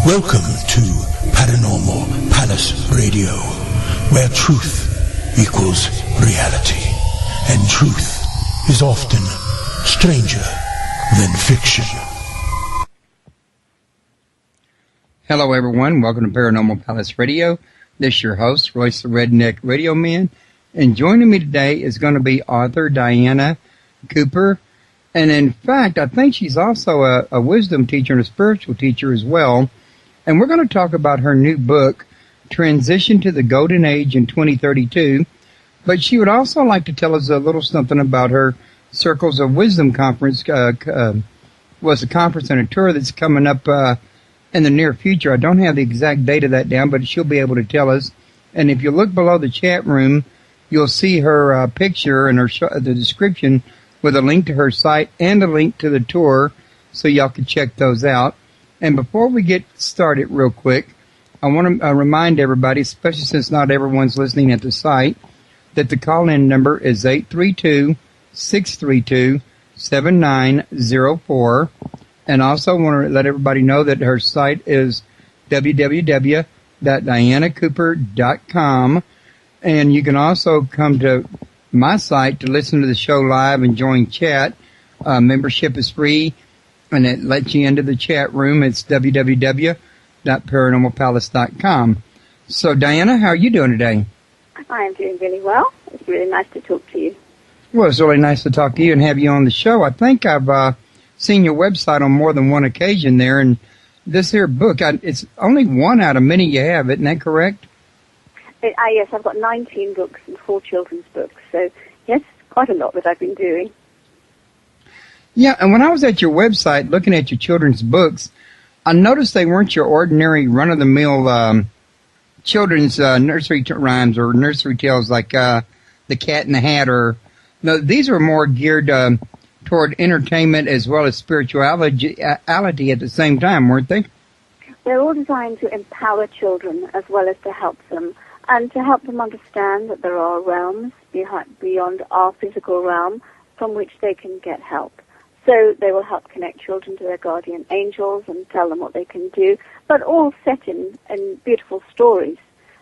Welcome to Paranormal Palace Radio, where truth equals reality, and truth is often stranger than fiction. Hello everyone, welcome to Paranormal Palace Radio. This is your host, Royce the Redneck Radio Man, and joining me today is going to be author Diana Cooper. And in fact, I think she's also a wisdom teacher and a spiritual teacher as well. And we're going to talk about her new book, Transition to the Golden Age in 2032. But she would also like to tell us a little something about her Circles of Wisdom conference. Was a conference and a tour that's coming up in the near future. I don't have the exact date of that down, but she'll be able to tell us. And if you look below the chat room, you'll see her picture and her the description with a link to her site and a link to the tour, so y'all can check those out. And before we get started real quick, I want to remind everybody, especially since not everyone's listening at the site, that the call-in number is 832-632-7904. And also want to let everybody know that her site is www.dianacooper.com. And you can also come to my site to listen to the show live and join chat. Membership is free, and it lets you into the chat room. It's www.paranormalpalace.com. So, Diana, how are you doing today? I am doing really well. It's really nice to talk to you. Well, it's really nice to talk to you and have you on the show. I think I've seen your website on more than one occasion there, and this here book, it's only one out of many you have, isn't that correct? Yes, I've got 19 books and 4 children's books, so yes, quite a lot that I've been doing. Yeah, and when I was at your website looking at your children's books, I noticed they weren't your ordinary run-of-the-mill children's nursery rhymes or nursery tales like The Cat in the Hat. No, these are more geared toward entertainment as well as spirituality at the same time, weren't they? They're all designed to empower children as well as to help them, and to help them understand that there are realms beyond our physical realm from which they can get help. So they will help connect children to their guardian angels and tell them what they can do, but all set in beautiful stories.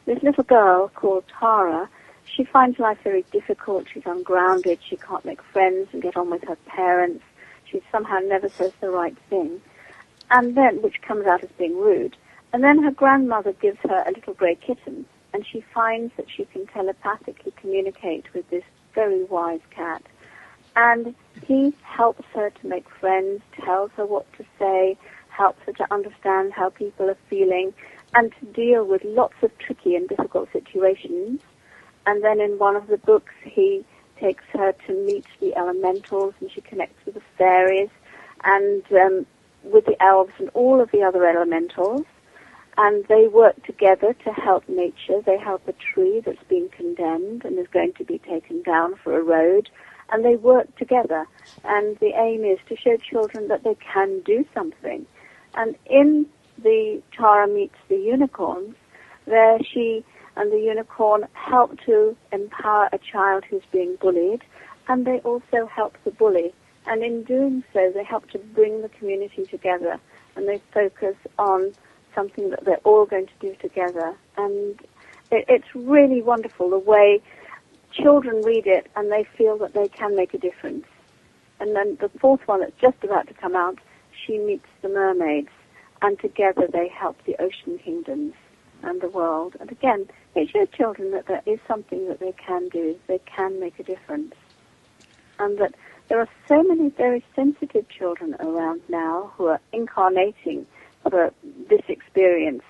This little girl called Tara, she finds life very difficult. She's ungrounded. She can't make friends and get on with her parents. She somehow never says the right thing, and then, which comes out as being rude. And then her grandmother gives her a little grey kitten, and she finds that she can telepathically communicate with this very wise cat. And he helps her to make friends, tells her what to say, helps her to understand how people are feeling, and to deal with lots of tricky and difficult situations. And then in one of the books, he takes her to meet the elementals, and she connects with the fairies and with the elves and all of the other elementals. And they work together to help nature. They help a tree that's been condemned and is going to be taken down for a road. And they work together. And the aim is to show children that they can do something. And in the Tara Meets the Unicorns, there she and the unicorn help to empower a child who's being bullied. And they also help the bully. And in doing so, they help to bring the community together. And they focus on something that they're all going to do together. And it's really wonderful the way children read it and they feel that they can make a difference. And then the 4th one that's just about to come out, She Meets the Mermaids, and together they help the ocean kingdoms and the world. And again, it shows children that there is something that they can do, they can make a difference. And that there are so many very sensitive children around now who are incarnating for this experience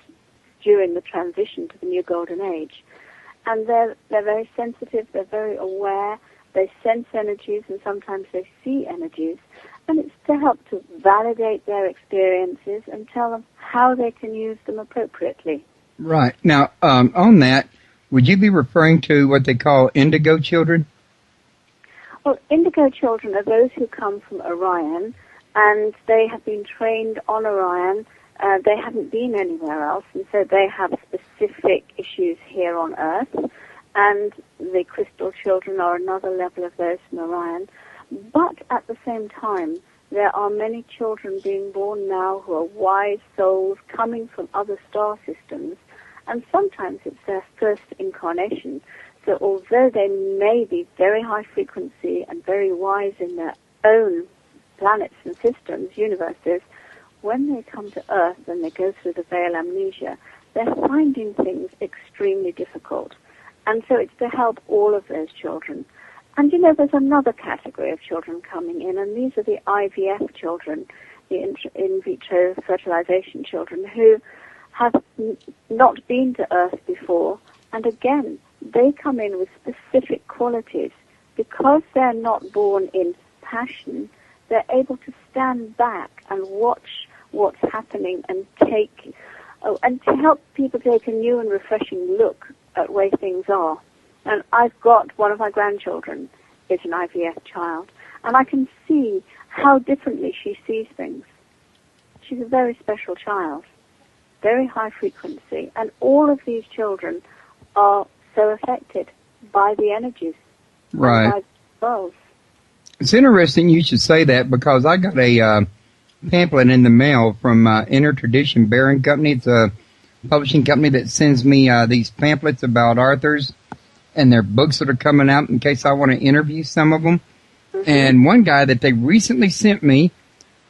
during the transition to the new golden age. And they're very sensitive, they're very aware, they sense energies, and sometimes they see energies. And it's to help to validate their experiences and tell them how they can use them appropriately. Right. Now, on that, would you be referring to what they call indigo children? Well, indigo children are those who come from Orion, and they have been trained on Orion. They haven't been anywhere else, and so they have specific issues here on Earth. And the crystal children are another level of those from Orion. But at the same time, There are many children being born now who are wise souls coming from other star systems, and sometimes it's their first incarnation. So although they may be very high frequency and very wise in their own planets and systems, universes, when they come to Earth and they go through the veil amnesia, they're finding things extremely difficult. And so it's to help all of those children. And, you know, there's another category of children coming in, and these are the IVF children, the in vitro fertilization children, who have not been to Earth before. And again, they come in with specific qualities. Because they're not born in passion, they're able to stand back and watch what's happening and and to help people take a new and refreshing look at where things are. And I've got one of my grandchildren is an IVF child, and I can see how differently she sees things. She's a very special child, very high frequency, and all of these children are so affected by the energies, right, and by themselves. It's interesting you should say that, because I got a pamphlet in the mail from Inner Tradition Bearing Company. It's a publishing company that sends me these pamphlets about authors and their books that are coming out in case I want to interview some of them. Mm-hmm. And one guy that they recently sent me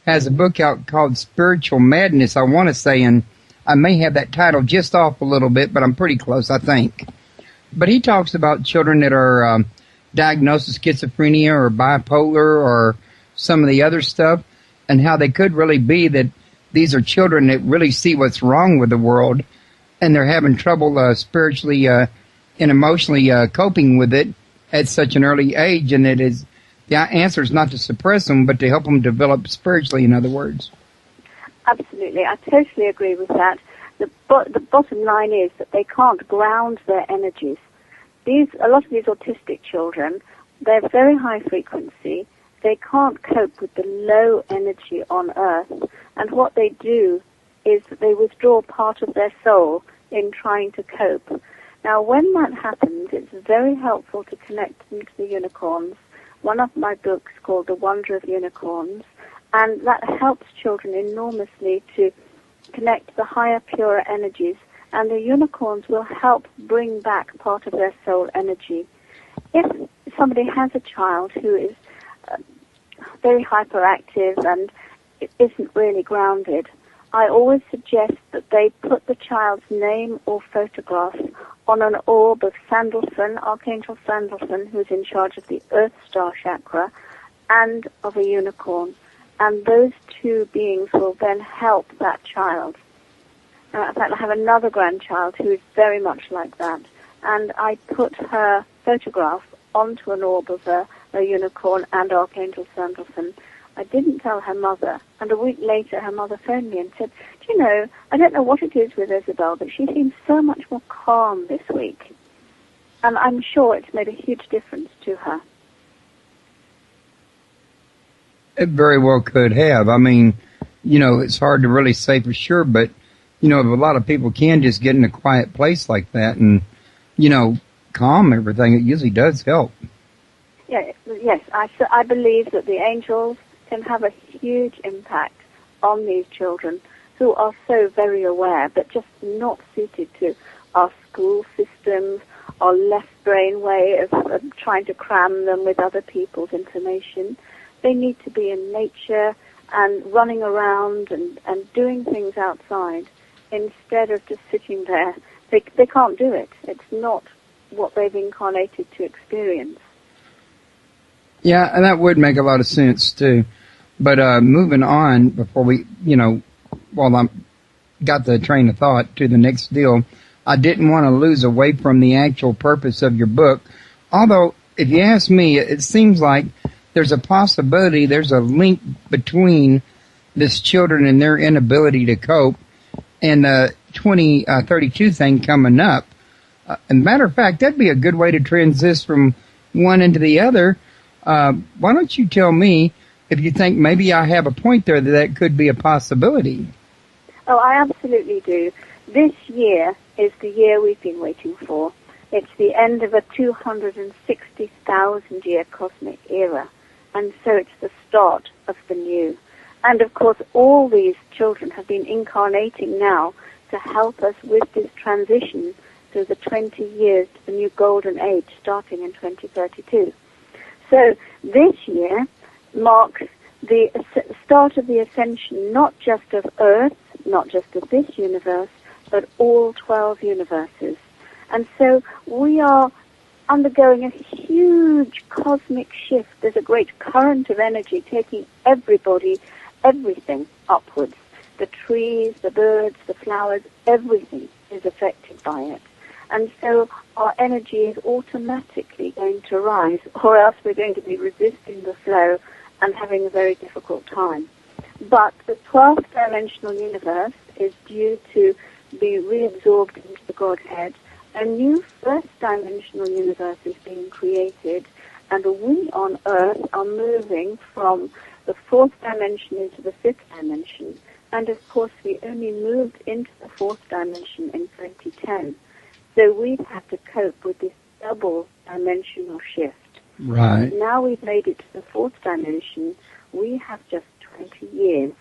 has a book out called Spiritual Madness, I want to say, and I may have that title just off a little bit, but I'm pretty close, I think. But he talks about children that are diagnosed with schizophrenia or bipolar or some of the other stuff, and how they could really be that these are children that really see what's wrong with the world, and they're having trouble spiritually and emotionally coping with it at such an early age, and it is the answer is not to suppress them, but to help them develop spiritually, in other words. Absolutely. I totally agree with that. The bottom line is that they can't ground their energies. A lot of these autistic children, they're very high frequency. They can't cope with the low energy on Earth. And what they do is that they withdraw part of their soul in trying to cope. Now, when that happens, it's very helpful to connect them to the unicorns. One of my books called The Wonder of Unicorns, and that helps children enormously to connect the higher, purer energies, and the unicorns will help bring back part of their soul energy. If somebody has a child who is very hyperactive and isn't really grounded, I always suggest that they put the child's name or photograph on an orb of Sandalphon, Archangel Sandalphon, who's in charge of the Earth Star Chakra, and of a unicorn. And those two beings will then help that child. In fact, I have another grandchild who is very much like that. And I put her photograph onto an orb of a unicorn and Archangel Sandalphon. I didn't tell her mother, and a week later her mother phoned me and said, "Do you know, I don't know what it is with Isabel, but she seems so much more calm this week." And I'm sure it's made a huge difference to her. It very well could have. I mean, you know, it's hard to really say for sure, but, you know, a lot of people can just get in a quiet place like that and, you know, calm everything. It usually does help. Yeah, yes, I believe that the angels can have a huge impact on these children who are so very aware, but just not suited to our school systems, our left brain way of trying to cram them with other people's information. They need to be in nature and running around and doing things outside instead of just sitting there. They can't do it. It's not what they've incarnated to experience. Yeah, and that would make a lot of sense, too. But moving on, before we, you know, while I got the train of thought to the next deal, I didn't want to lose away from the actual purpose of your book. Although, if you ask me, it seems like there's a possibility, there's a link between this children and their inability to cope and the 2032 thing coming up. And matter of fact, that'd be a good way to transition from one into the other. Why don't you tell me if you think maybe I have a point there that could be a possibility? Oh, I absolutely do. This year is the year we've been waiting for. It's the end of a 260,000-year cosmic era. And so it's the start of the new. And, of course, all these children have been incarnating now to help us with this transition through the 20 years to the new golden age starting in 2032. So this year marks the start of the ascension not just of Earth, not just of this universe, but all 12 universes. And so we are undergoing a huge cosmic shift. There's a great current of energy taking everybody, everything upwards. The trees, the birds, the flowers, everything is affected by it. And so our energy is automatically going to rise, or else we're going to be resisting the flow and having a very difficult time. But the 12th dimensional universe is due to be reabsorbed into the Godhead. A new first dimensional universe is being created, and we on Earth are moving from the 4th dimension into the 5th dimension. And of course we only moved into the 4th dimension in 2010. So we've had to cope with this double dimensional shift. Right. Now we've made it to the 4th dimension. We have just 20 years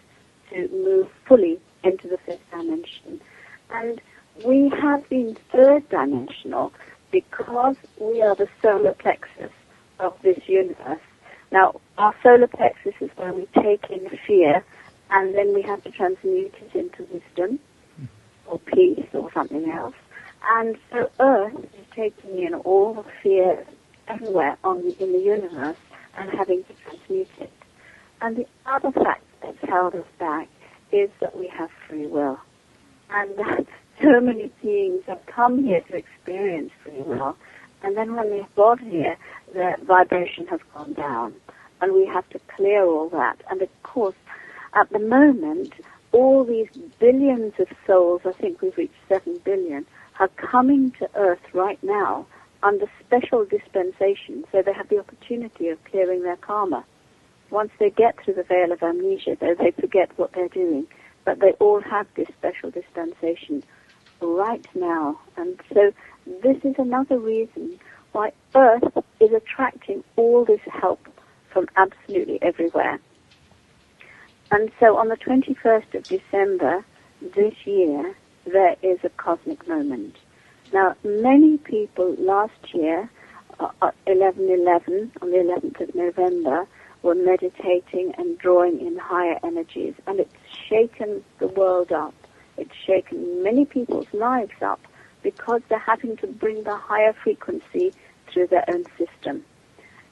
to move fully into the 5th dimension. And we have been 3rd dimensional because we are the solar plexus of this universe. Now, our solar plexus is where we take in fear, and then we have to transmute it into wisdom or peace or something else. And so Earth is taking in all the fear everywhere in the universe and having to transmute it. And the other fact that's held us back is that we have free will. And that so many beings have come here to experience free will, and then when they've got here, their vibration has gone down. And we have to clear all that. And of course, at the moment, all these billions of souls, I think we've reached 7 billion, are coming to Earth right now under special dispensation, so they have the opportunity of clearing their karma. Once they get through the veil of amnesia, though, they forget what they're doing, but they all have this special dispensation right now. And so this is another reason why Earth is attracting all this help from absolutely everywhere. And so on the 21st of December this year, there is a cosmic moment. Now, many people last year, 11/11, on the 11th of November, were meditating and drawing in higher energies, and it's shaken the world up. It's shaken many people's lives up because they're having to bring the higher frequency through their own system.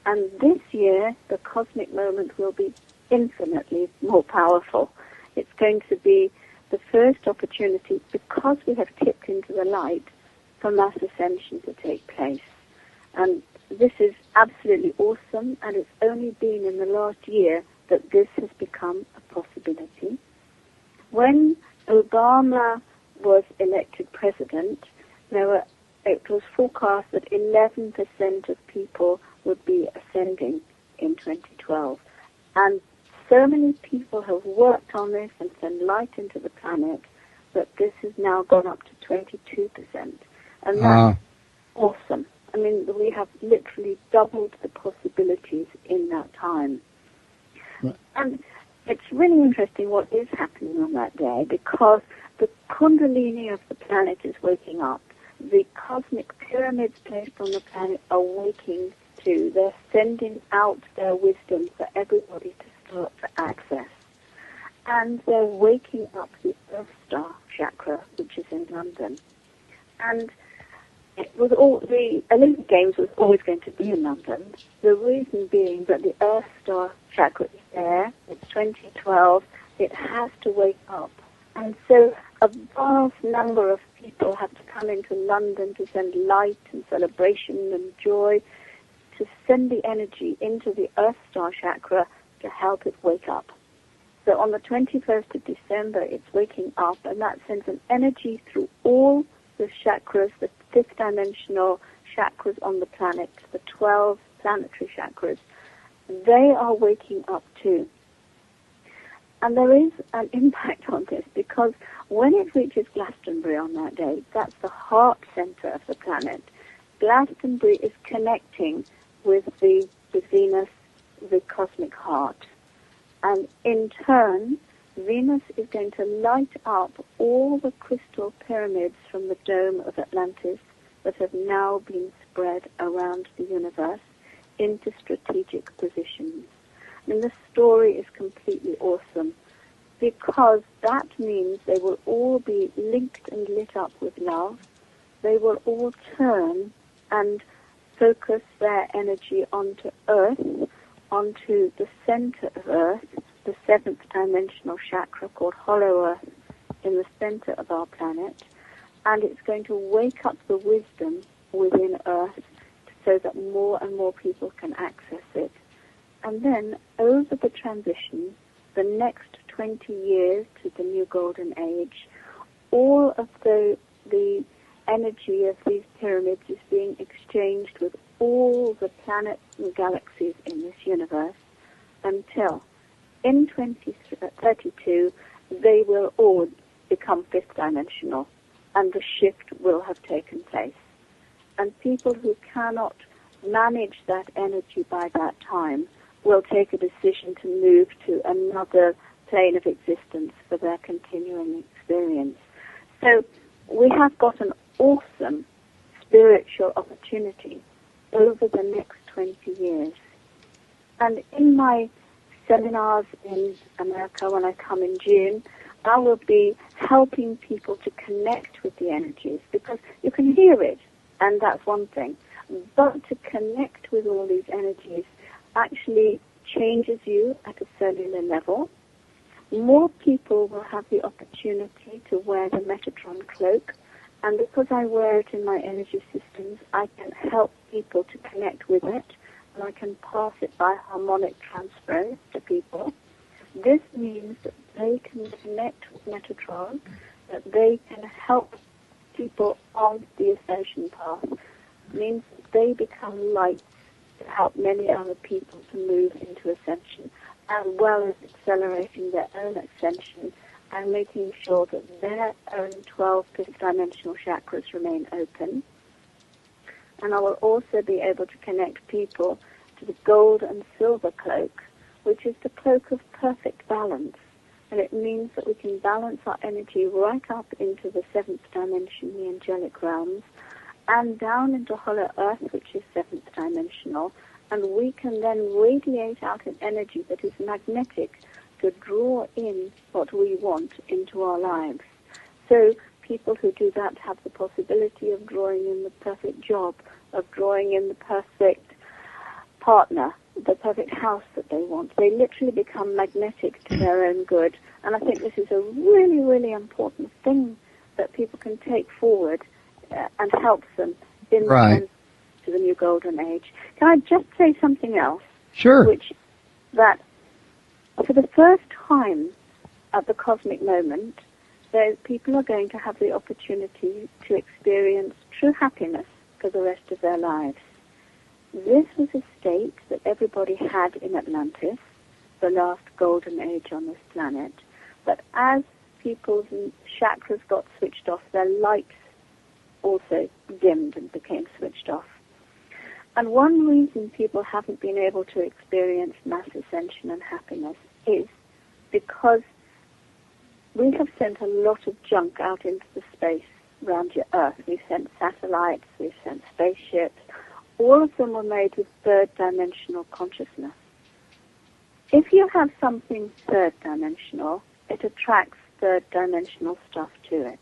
And this year, the cosmic moment will be infinitely more powerful. It's going to be the first opportunity, because we have tipped into the light, for mass ascension to take place. And this is absolutely awesome, and it's only been in the last year that this has become a possibility. When Obama was elected president, it was forecast that 11% of people would be ascending in 2012. And so many people have worked on this and sent light into the planet that this has now gone up to 22%. And that's awesome. I mean, we have literally doubled the possibilities in that time. Right. And it's really interesting what is happening on that day, because the kundalini of the planet is waking up. The cosmic pyramids placed on the planet are waking too. They're sending out their wisdom for everybody to start to access. And they're waking up the Earth Star chakra, which is in London. And it was the Olympic Games was always going to be in London. The reason being that the Earth Star chakra is there. It's 2012. It has to wake up. And so a vast number of people have to come into London to send light and celebration and joy, to send the energy into the Earth Star chakra to help it wake up. So on the 21st of December, it's waking up, and that sends an energy through all the chakras, the 5th dimensional chakras on the planet, the 12 planetary chakras. They are waking up too. And there is an impact on this, because when it reaches Glastonbury on that day, that's the heart center of the planet. Glastonbury is connecting with Venus, the cosmic heart. In turn, Venus is going to light up all the crystal pyramids from the dome of Atlantis that have now been spread around the universe into strategic positions. And the story is completely awesome because that means they will all be linked and lit up with love. They will all turn and focus their energy onto Earth, onto the center of Earth, the seventh dimensional chakra called Hollow Earth in the center of our planet, and it's going to wake up the wisdom within Earth so that more and more people can access it. And then over the transition, the next 20 years to the new golden age, all of the energy of these pyramids is being exchanged with all the planets and galaxies in this universe until in 2032 they will all become fifth dimensional and the shift will have taken place. And people who cannot manage that energy by that time will take a decision to move to another plane of existence for their continuing experience. So we have got an awesome spiritual opportunity over the next 20 years. And in my seminars in America when I come in June, I will be helping people to connect with the energies because you can hear it, and that's one thing. But to connect with all these energies actually changes you at a cellular level. More people will have the opportunity to wear the Metatron cloak, and because I wear it in my energy systems, I can help people to connect with it, and I can pass it by harmonic transfer to people. This means that they can connect with Metatron, that they can help people on the ascension path. It means that they become lights to help many other people to move into ascension, as well as accelerating their own ascension and making sure that their own 12 fifth-dimensional chakras remain open. And I will also be able to connect people to the gold and silver cloak, which is the cloak of perfect balance. And it means that we can balance our energy right up into the seventh dimension, the angelic realms, and down into Hollow Earth, which is seventh dimensional, and we can then radiate out an energy that is magnetic to draw in what we want into our lives. So people who do that have the possibility of drawing in the perfect job, of drawing in the perfect partner, the perfect house that they want. They literally become magnetic to their own good. And I think this is a really, really important thing that people can take forward and help them in the to the new golden age. Can I just say something else? Sure. Which that for the first time at the cosmic moment, people are going to have the opportunity to experience true happiness for the rest of their lives. This was a state that everybody had in Atlantis, the last golden age on this planet. But as people's chakras got switched off, their lights also dimmed and became switched off. And one reason people haven't been able to experience mass ascension and happiness is because we have sent a lot of junk out into the space around your Earth. We've sent satellites, we've sent spaceships. All of them were made with third-dimensional consciousness. If you have something third-dimensional, it attracts third-dimensional stuff to it.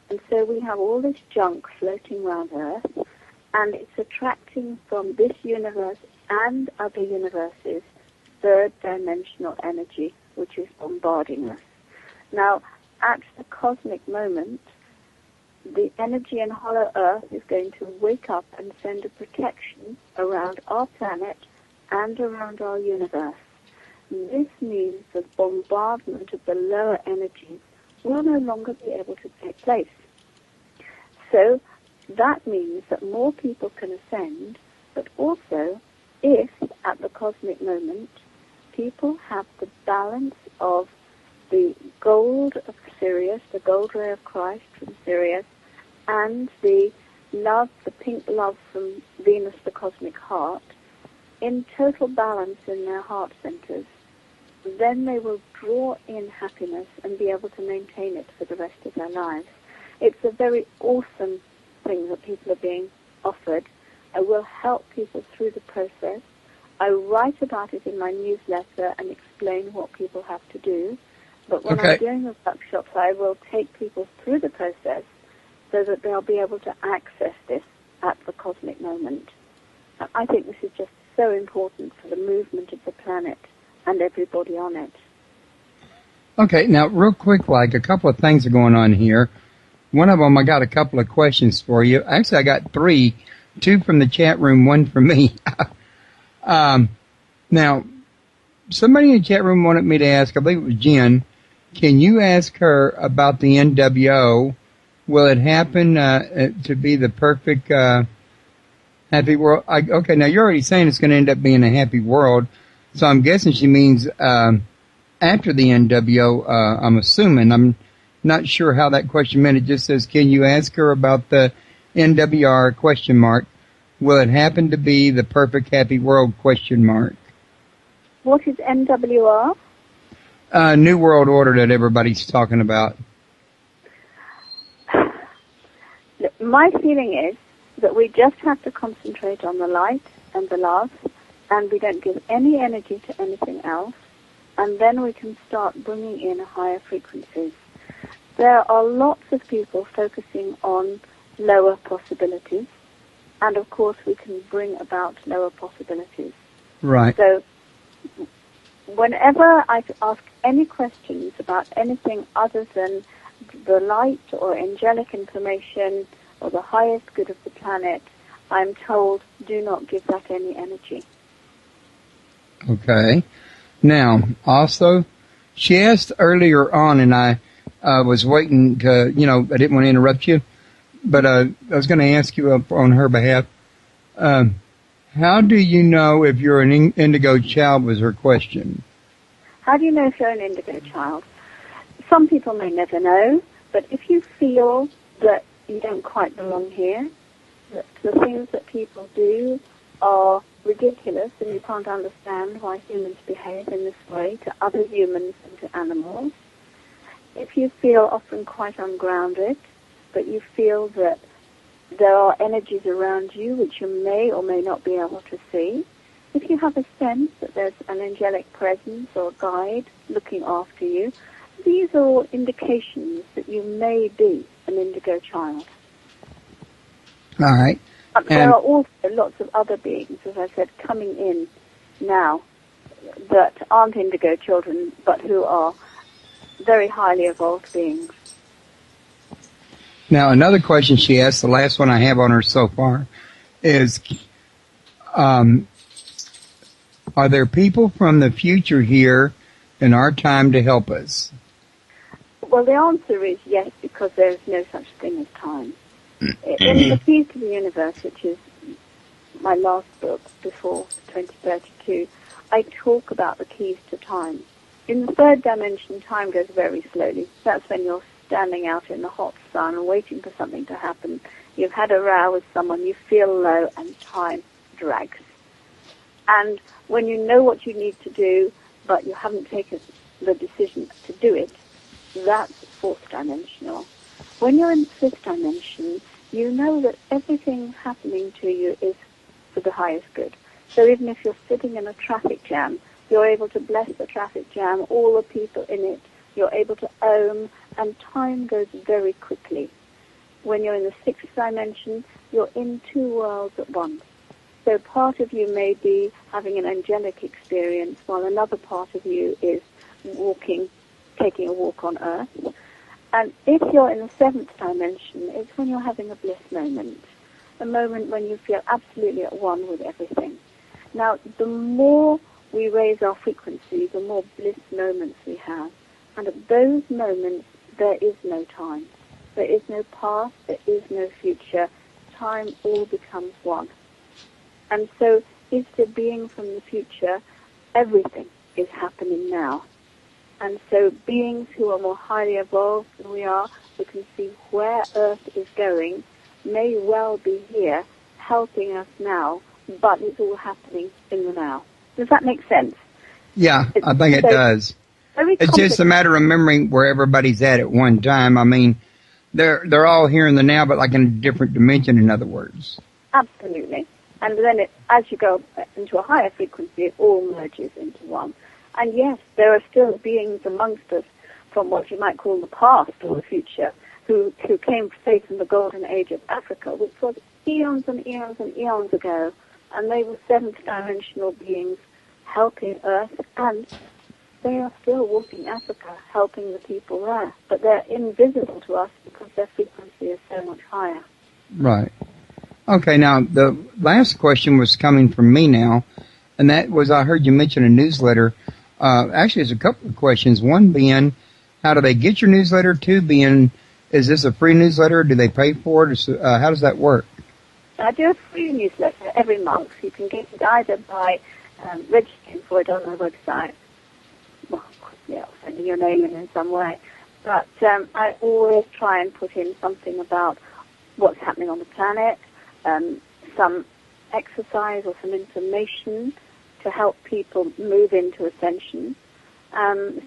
And so we have all this junk floating around Earth, and it's attracting from this universe and other universes third-dimensional energy, which is bombarding us. Now, at the cosmic moment, the energy in Hollow Earth is going to wake up and send a protection around our planet and around our universe. This means that bombardment of the lower energies will no longer be able to take place. So that means that more people can ascend, but also if at the cosmic moment people have the balance of the gold of Sirius, the gold ray of Christ from Sirius, and the love, the pink love from Venus, the cosmic heart, in total balance in their heart centers, then they will draw in happiness and be able to maintain it for the rest of their lives. It's a very awesome thing that people are being offered. I will help people through the process. I write about it in my newsletter and explain what people have to do. But when I'm doing the workshops, I will take people through the process so that they'll be able to access this at the cosmic moment. I think this is just so important for the movement of the planet and everybody on it. Okay, now real quick, like a couple of things are going on here. One of them, I got a couple of questions for you. Actually, I got three, two from the chat room, one from me. Now, somebody in the chat room wanted me to ask, I believe it was Jen, can you ask her about the NWO? Will it happen to be the perfect happy world? Okay, now you're already saying it's going to end up being a happy world, so I'm guessing she means after the NWO, I'm assuming. I'm not sure how that question meant. It just says, can you ask her about the NWR, question mark. Will it happen to be the perfect happy world, question mark. What is NWR? New World Order that everybody's talking about. My feeling is that we just have to concentrate on the light and the love, and we don't give any energy to anything else, and then we can start bringing in higher frequencies. There are lots of people focusing on lower possibilities, and of course we can bring about lower possibilities. Right. So whenever I ask any questions about anything other than the light or angelic information or the highest good of the planet, I'm told, do not give that any energy. Okay. Now, also, she asked earlier on, and I was waiting to, I didn't want to interrupt you, but I was going to ask you on her behalf, how do you know if you're an indigo child, was her question. How do you know if you're an indigo child? Some people may never know, but if you feel that you don't quite belong here, that the things that people do are ridiculous and you can't understand why humans behave in this way to other humans and to animals, if you feel often quite ungrounded, but you feel that there are energies around you which you may or may not be able to see, if you have a sense that there's an angelic presence or guide looking after you, these are all indications that you may be an indigo child. All right. There are also lots of other beings, as I said, coming in now that aren't indigo children, but who are very highly evolved beings. Now, another question she asked, the last one I have on her so far, is are there people from the future here in our time to help us? Well, the answer is yes, because there is no such thing as time. In The Keys to the Universe, which is my last book before 2032, I talk about the keys to time. In the third dimension, time goes very slowly. That's when you're standing out in the hot sun waiting for something to happen. You've had a row with someone, you feel low, and time drags. And when you know what you need to do, but you haven't taken the decision to do it, that's fourth dimensional. When you're in fifth dimension, you know that everything happening to you is for the highest good. So even if you're sitting in a traffic jam, you're able to bless the traffic jam, all the people in it, you're able to own, and time goes very quickly. When you're in the sixth dimension, you're in two worlds at once. So part of you may be having an angelic experience, while another part of you is taking a walk on Earth. And if you're in the seventh dimension, it's when you're having a bliss moment, a moment when you feel absolutely at one with everything. Now, the more we raise our frequency, the more bliss moments we have. And at those moments, there is no time. There is no past, there is no future. Time all becomes one. And so, if the being from the future, everything is happening now. And so beings who are more highly evolved than we are, who can see where Earth is going, may well be here helping us now, but it's all happening in the now. Does that make sense? Yeah, I think it does. It's just a matter of remembering where everybody's at one time. I mean, they're all here in the now, but like in a different dimension, in other words. Absolutely. And then as you go into a higher frequency, it all merges into one. And yes, there are still beings amongst us from what you might call the past or the future who came, say, from the golden age of Africa, which was eons and eons and eons ago. And they were seventh dimensional beings helping Earth, and they are still walking Africa, helping the people there. But they're invisible to us because their frequency is so much higher. Right. Okay, now the last question was coming from me now, and that was, I heard you mention a newsletter. Actually, there's a couple of questions. One being, how do they get your newsletter? Two being, is this a free newsletter? Do they pay for it? How does that work? I do a free newsletter every month. You can get it either by registering for it on my website, well, yeah, sending your name in some way. But I always try and put in something about what's happening on the planet, some exercise or some information to help people move into ascension,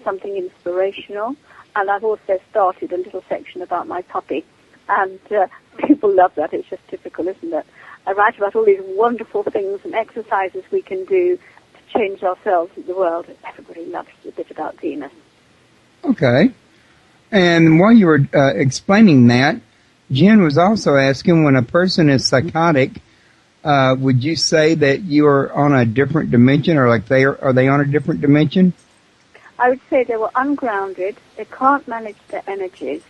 something inspirational. And I've also started a little section about my puppy. And people love that. It's just typical, isn't it? I write about all these wonderful things and exercises we can do to change ourselves in the world. Everybody loves a bit about Venus. Okay. And while you were explaining that, Jen was also asking, when a person is psychotic, would you say that you are on a different dimension, or like are they on a different dimension? I would say they were ungrounded. They can't manage their energies,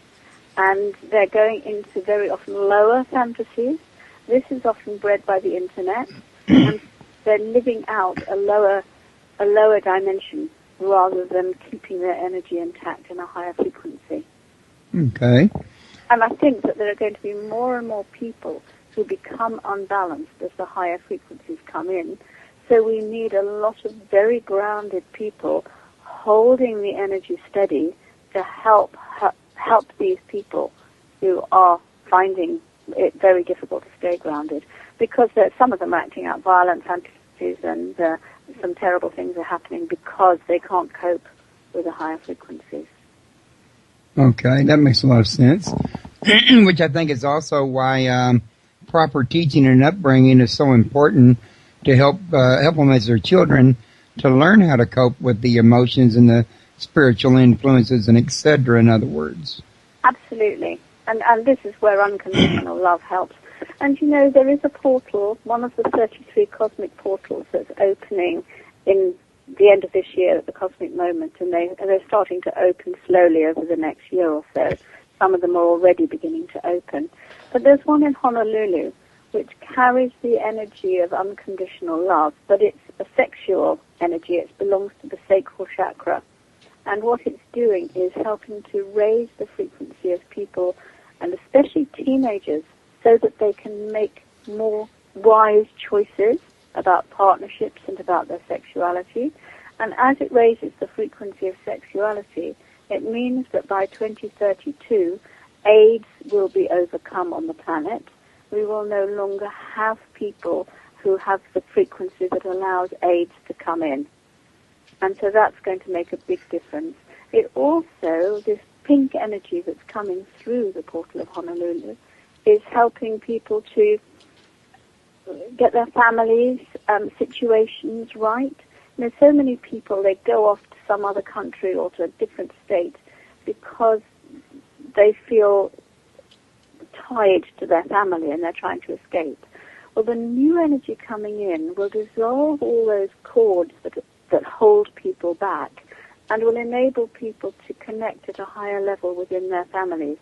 and they're going into very often lower fantasies. This is often bred by the internet, and they're living out a lower dimension rather than keeping their energy intact in a higher frequency. Okay. And I think that there are going to be more and more people who become unbalanced as the higher frequencies come in. So we need a lot of very grounded people holding the energy steady to help these people who are finding it very difficult to stay grounded, because some of them are acting out violent fantasies, and some terrible things are happening because they can't cope with the higher frequencies. Okay, that makes a lot of sense. Which I think is also why proper teaching and upbringing is so important, to help them as their children to learn how to cope with the emotions and the spiritual influences and etc., in other words. Absolutely. And this is where unconditional love helps. And you know, there is a portal, one of the 33 cosmic portals that's opening in the end of this year at the cosmic moment, and they're starting to open slowly over the next year or so. Some of them are already beginning to open. But there's one in Honolulu which carries the energy of unconditional love, but it's a sexual energy. It belongs to the sacral chakra. And what it's doing is helping to raise the frequency of people, and especially teenagers, so that they can make more wise choices about partnerships and about their sexuality. And as it raises the frequency of sexuality, it means that by 2032, AIDS will be overcome on the planet. We will no longer have people who have the frequency that allows AIDS to come in. And so that's going to make a big difference. It also, this pink energy that's coming through the portal of Honolulu, is helping people to get their families' situations right. You know, so many people, they go off to some other country or to a different state because they feel tied to their family and they're trying to escape. Well, the new energy coming in will dissolve all those cords that hold people back, and will enable people to connect at a higher level within their families,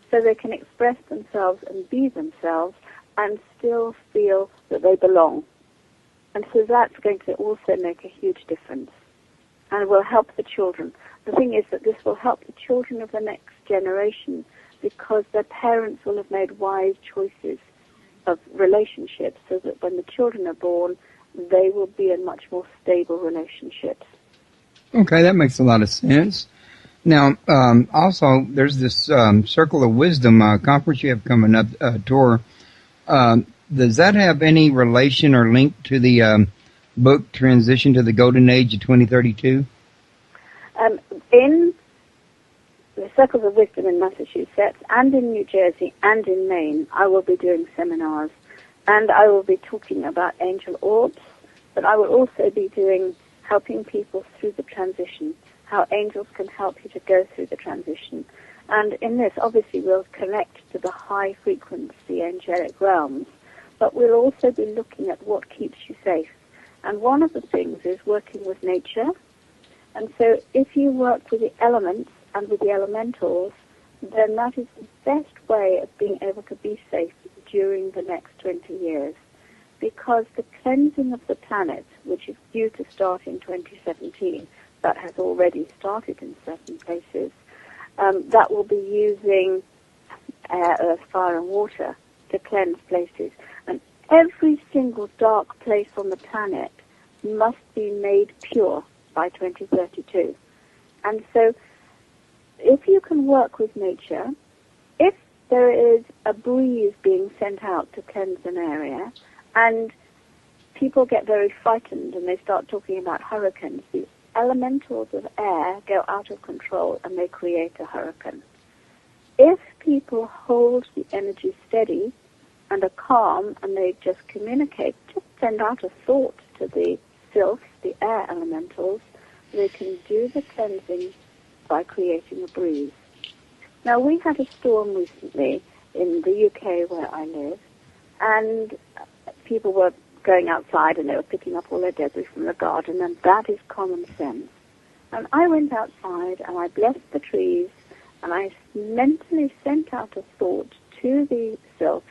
so they can express themselves and be themselves and still feel that they belong. And so that's going to also make a huge difference, and will help the children. The thing is that this will help the children of the next generation, because their parents will have made wise choices of relationships, so that when the children are born, they will be in much more stable relationships. Okay, that makes a lot of sense. Now, also, there's this Circle of Wisdom conference you have coming up, tour. Does that have any relation or link to the book, Transition to the Golden Age of 2032? In the Circles of Wisdom in Massachusetts and in New Jersey and in Maine, I will be doing seminars, and I will be talking about angel orbs, but I will also be helping people through the transition, how angels can help you to go through the transition. And in this, obviously, we'll connect to the high-frequency angelic realms, but we'll also be looking at what keeps you safe. And one of the things is working with nature. And so if you work with the elements and with the elementals, then that is the best way of being able to be safe during the next 20 years. Because the cleansing of the planet, which is due to start in 2017, that has already started in certain places, that will be using air, earth, fire, and water to cleanse places. And every single dark place on the planet must be made pure by 2032. And so if you can work with nature, if there is a breeze being sent out to cleanse an area, and people get very frightened and they start talking about hurricanes, the elementals of air go out of control and they create a hurricane. If people hold the energy steady and are calm and they just communicate, just send out a thought to the sylphs, the air elementals, they can do the cleansing by creating a breeze. Now, we had a storm recently in the UK where I live, and people were going outside and they were picking up all their debris from the garden, and that is common sense. And I went outside and I blessed the trees, and I mentally sent out a thought to the sylphs,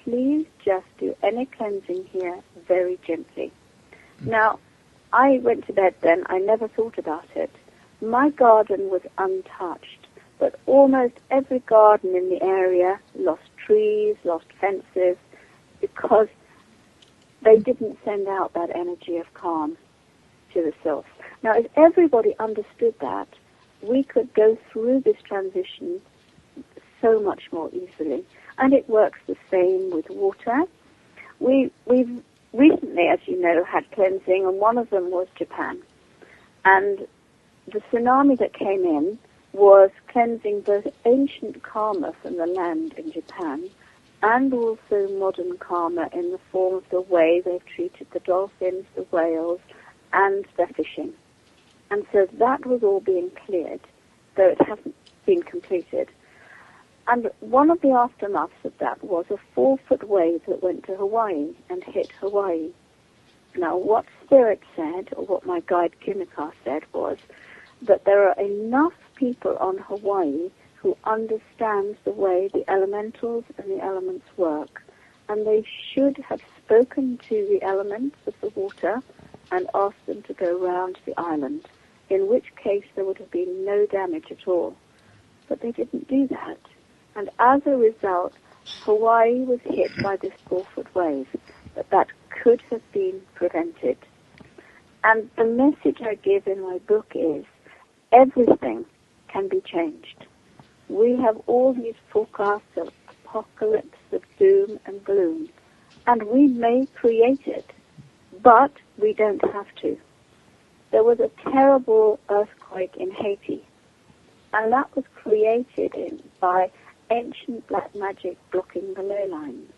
please just do any cleansing here very gently. Now, I went to bed then, I never thought about it. My garden was untouched, but almost every garden in the area lost trees, lost fences, because they didn't send out that energy of calm to the sylphs. Now, if everybody understood that, we could go through this transition so much more easily. And it works the same with water. We've recently, as you know, had cleansing, and one of them was Japan. And the tsunami that came in was cleansing both ancient karma from the land in Japan and also modern karma in the form of the way they've treated the dolphins, the whales, and their fishing. And so that was all being cleared, though it hasn't been completed. And one of the aftermaths of that was a 4-foot wave that went to Hawaii and hit Hawaii. Now, what Spirit said, or what my guide Kimika said, was that there are enough people on Hawaii who understand the way the elementals and the elements work, and they should have spoken to the elements of the water and asked them to go round the island, in which case there would have been no damage at all. But they didn't do that. And as a result, Hawaii was hit by this 4-foot wave, but that could have been prevented. And the message I give in my book is, everything can be changed. We have all these forecasts of apocalypse, of doom and gloom, and we may create it, but we don't have to. There was a terrible earthquake in Haiti, and that was created by ancient black magic blocking the ley lines.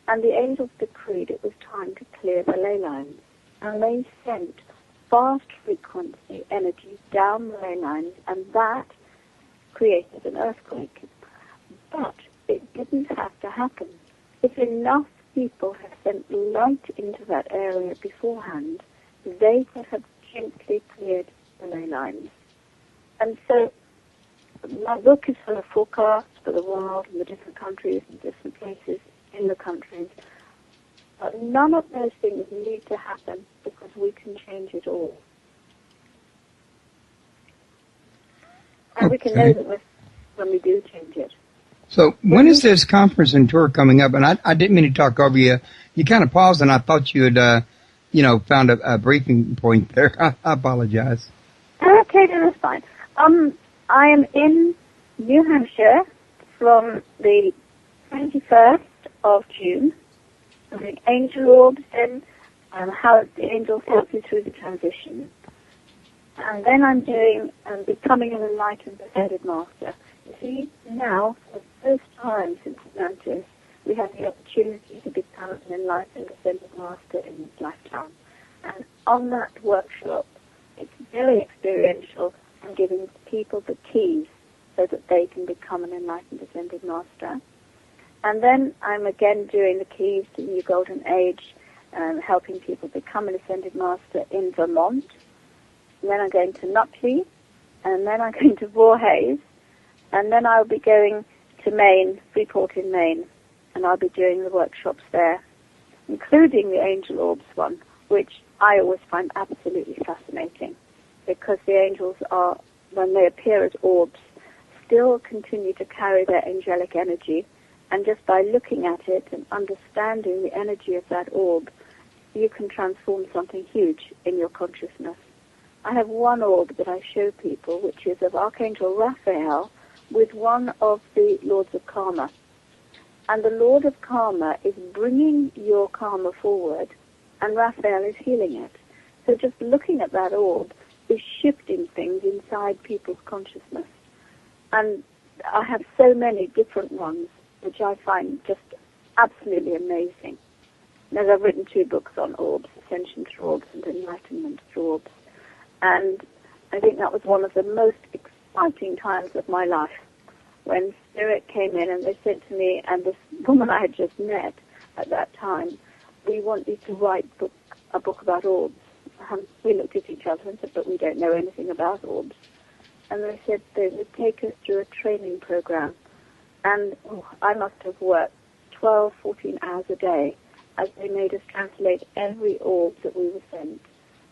And the angels decreed it was time to clear the ley lines. And they sent fast frequency energy down the ley lines, and that created an earthquake. But it didn't have to happen. If enough people had sent light into that area beforehand, they could have gently cleared the ley lines. And so my book is full of forecasts for the world and the different countries and different places in the countries. But none of those things need to happen because we can change it all. And we can know that when we do change it. So when is this conference and tour coming up? And I didn't mean to talk over you. You kind of paused, and I thought you had, found a briefing point there. I apologize. Okay, then that's fine. I am in New Hampshire from the 21st of June. I'm doing angel orbs in how the angels help you through the transition. And then I'm doing becoming an enlightened ascended master. You see, now, for the first time since Atlantis, we have the opportunity to become an enlightened ascended master in this lifetime. And on that workshop, it's very experiential and giving people the keys so that they can become an enlightened ascended master. And then I'm again doing the keys to the New Golden Age, helping people become an ascended master in Vermont. And then I'm going to Nutley, and then I'm going to Voorhees, and then I'll be going to Maine, Freeport in Maine, and I'll be doing the workshops there, including the Angel Orbs one, which I always find absolutely fascinating, because the angels are, when they appear as orbs, still continue to carry their angelic energy, and just by looking at it and understanding the energy of that orb, you can transform something huge in your consciousness. I have one orb that I show people, which is of Archangel Raphael with one of the Lords of Karma. And the Lord of Karma is bringing your karma forward, and Raphael is healing it. So just looking at that orb is shifting things inside people's consciousness. And I have so many different ones, which I find just absolutely amazing. And as I've written 2 books on orbs, Ascension through Orbs and Enlightenment through Orbs. And I think that was one of the most exciting times of my life, when Spirit came in and they said to me, and this woman I had just met at that time, we want you to write a book about orbs. And we looked at each other and said, but we don't know anything about orbs. And they said they would take us through a training program. And I must have worked 12, 14 hours a day as they made us translate every orb that we were sent,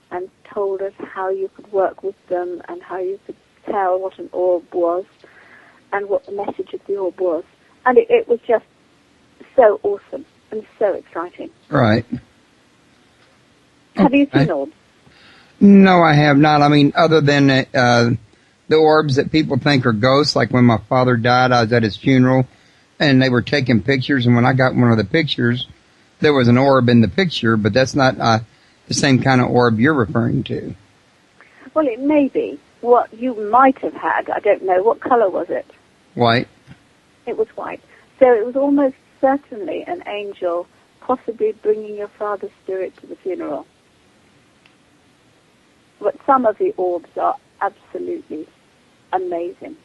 and told us how you could work with them and how you could tell what an orb was and what the message of the orb was. And it was just so awesome and so exciting. Right. Have you seen orbs? No, I have not. I mean, other than the orbs that people think are ghosts, like when my father died, I was at his funeral, and they were taking pictures, and when I got one of the pictures, there was an orb in the picture, but that's not the same kind of orb you're referring to. Well, it may be. What you might have had, I don't know. What color was it? White. It was white. So it was almost certainly an angel, possibly bringing your father's spirit to the funeral. But some of the orbs are absolutely amazing.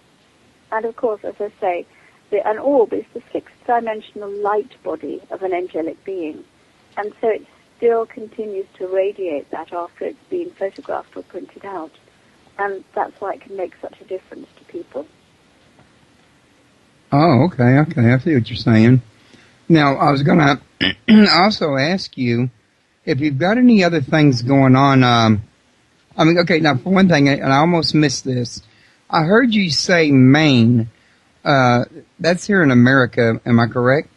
And of course, as I say, an orb is the 6th-dimensional light body of an angelic being. And so it still continues to radiate that after it's been photographed or printed out. And that's why it can make such a difference to people. Oh, okay. I see what you're saying. Now, I was going to also ask you if you've got any other things going on. Now, for one thing, and I almost missed this, I heard you say Maine. That's here in America, am I correct?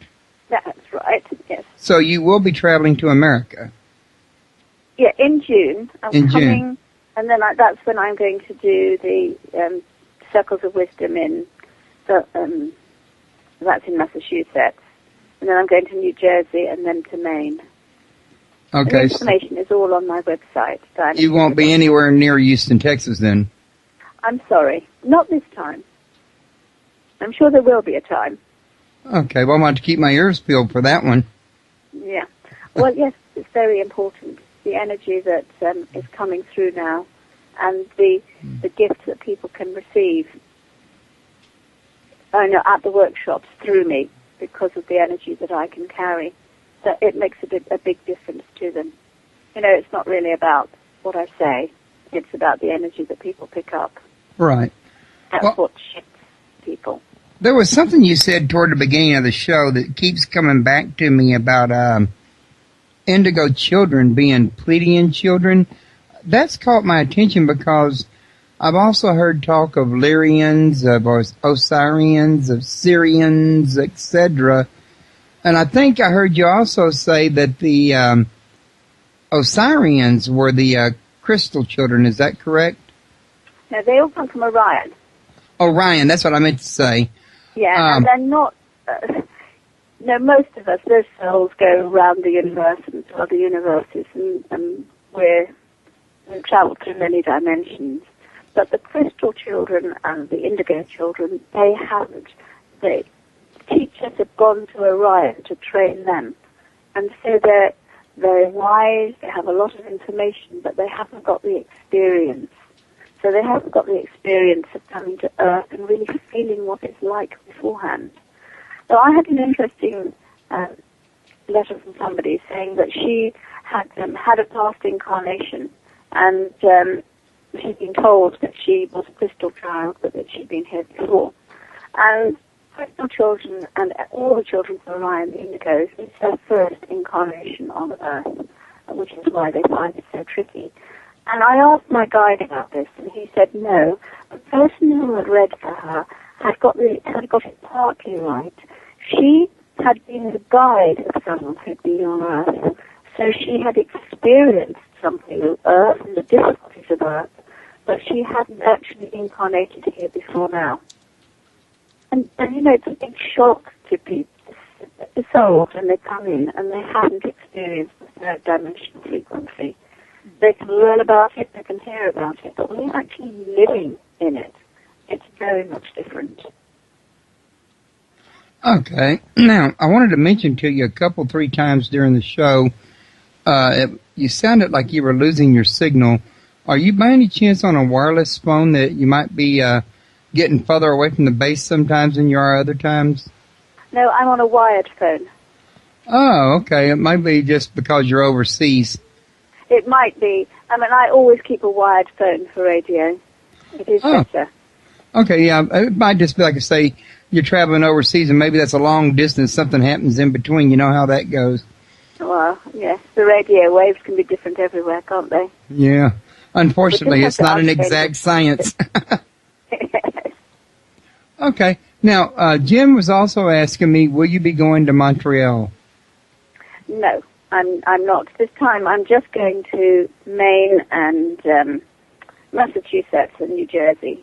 That's right, yes. So you will be traveling to America? Yeah, in June. I'm coming, June. And then that's when I'm going to do the Circles of Wisdom that's in Massachusetts. And then I'm going to New Jersey and then to Maine. Okay. The information is all on my website. You won't be anywhere near Houston, Texas, then? I'm sorry. Not this time. I'm sure there will be a time. Okay, well, I'm going to keep my ears peeled for that one. Yeah. Well, yes, it's very important. The energy that is coming through now, and the gifts that people can receive at the workshops through me because of the energy that I can carry. That it makes a big difference to them. It's not really about what I say. It's about the energy that people pick up. Right. That's what shifts people. There was something you said toward the beginning of the show that keeps coming back to me about indigo children being Pleiadian children. That's caught my attention because I've also heard talk of Lyrians, of Osirians, of Syrians, etc. And I think I heard you also say that the Osirians were the crystal children. Is that correct? No, they all come from Orion. Orion, that's what I meant to say. Yeah, and they're not... No, most of us, those souls go around the universe and to other universes, and we travel through many dimensions. But the crystal children and the indigo children, they haven't. The teachers have gone to Orion to train them. And so they're very wise, they have a lot of information, but they haven't got the experience. So they haven't got the experience of coming to Earth and really feeling what it's like beforehand. So I had an interesting letter from somebody saying that she had had a past incarnation, and she'd been told that she was a crystal child, but that she'd been here before. And crystal children and all the children from Orion, the Indigos, it's their first incarnation on Earth, which is why they find it so tricky. And I asked my guide about this, and he said no. The person who had read for her had got it partly right. She had been the guide of someone who'd been on Earth, so she had experienced something of Earth and the difficulties of Earth, but she hadn't actually incarnated here before now. And you know, it's a big shock to people, the souls, when they come in and they haven't experienced the third dimensional frequency. They can learn about it, they can hear about it, but when you're actually living in it, it's very much different. Okay. Now, I wanted to mention to you three times during the show, you sounded like you were losing your signal. Are you by any chance on a wireless phone that you might be getting further away from the base sometimes than you are other times? No, I'm on a wired phone. Oh, okay. It might be just because you're overseas. It might be. I mean, I always keep a wired phone for radio. It is better. Okay, yeah. It might just be like I say, you're traveling overseas and maybe that's a long distance, something happens in between. You know how that goes. Well, yes. The radio waves can be different everywhere, can't they? Yeah. Unfortunately, it's not an exact science. Okay. Now, Jim was also asking me, will you be going to Montreal? No, I'm not. This time I'm just going to Maine and Massachusetts and New Jersey.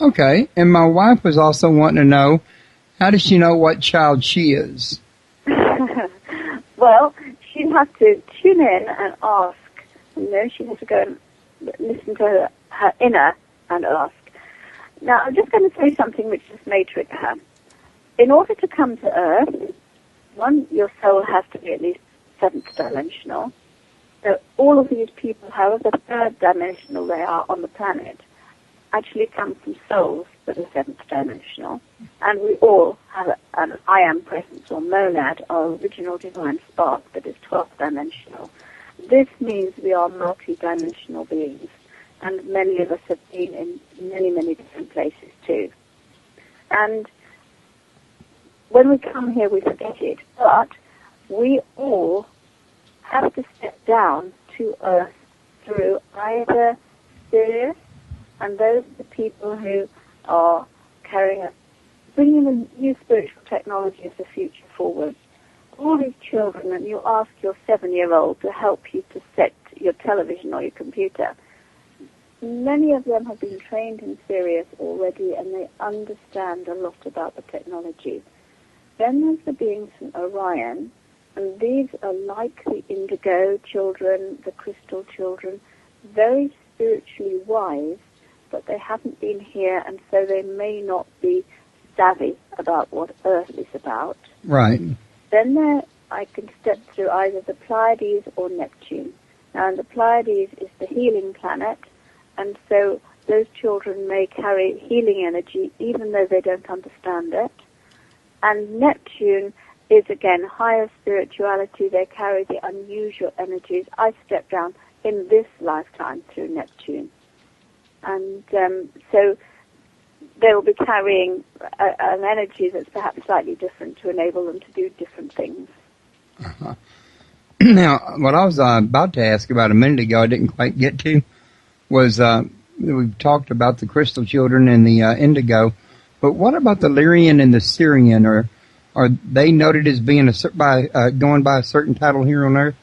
Okay. And my wife was also wanting to know, how does she know what child she is? Well, she'd have to tune in and ask. You know, she has to go and listen to her inner and ask. Now, I'm just going to say something which just may trigger her. In order to come to Earth, one, your soul has to be at least seventh dimensional. So all of these people, however third dimensional they are on the planet, actually come from souls that are seventh dimensional. And we all have an I am presence or monad, our original divine spark that is 12th dimensional. This means we are multi-dimensional beings. And many of us have been in many, many different places too. And when we come here, we forget it. But we all have to step down to Earth through either Sirius, and those are the people who are bringing the new spiritual technology of the future forward. All these children, and you ask your 7-year-old to help you to set your television or your computer. Many of them have been trained in Sirius already, and they understand a lot about the technology. Then there's the beings from Orion, and these are like the indigo children, the crystal children, very spiritually wise, but they haven't been here, and so they may not be savvy about what Earth is about. Right. Then I can step through either the Pleiades or Neptune. Now, the Pleiades is the healing planet, and so those children may carry healing energy even though they don't understand it. And Neptune is, again, higher spirituality. They carry the unusual energies. I step down in this lifetime through Neptune. And so they will be carrying an energy that's perhaps slightly different to enable them to do different things. Uh-huh. Now, what I was about to ask about a minute ago, I didn't quite get to, was we've talked about the crystal children and the indigo, but what about the Lyrian and the Syrian? Are they noted as being going by a certain title here on Earth?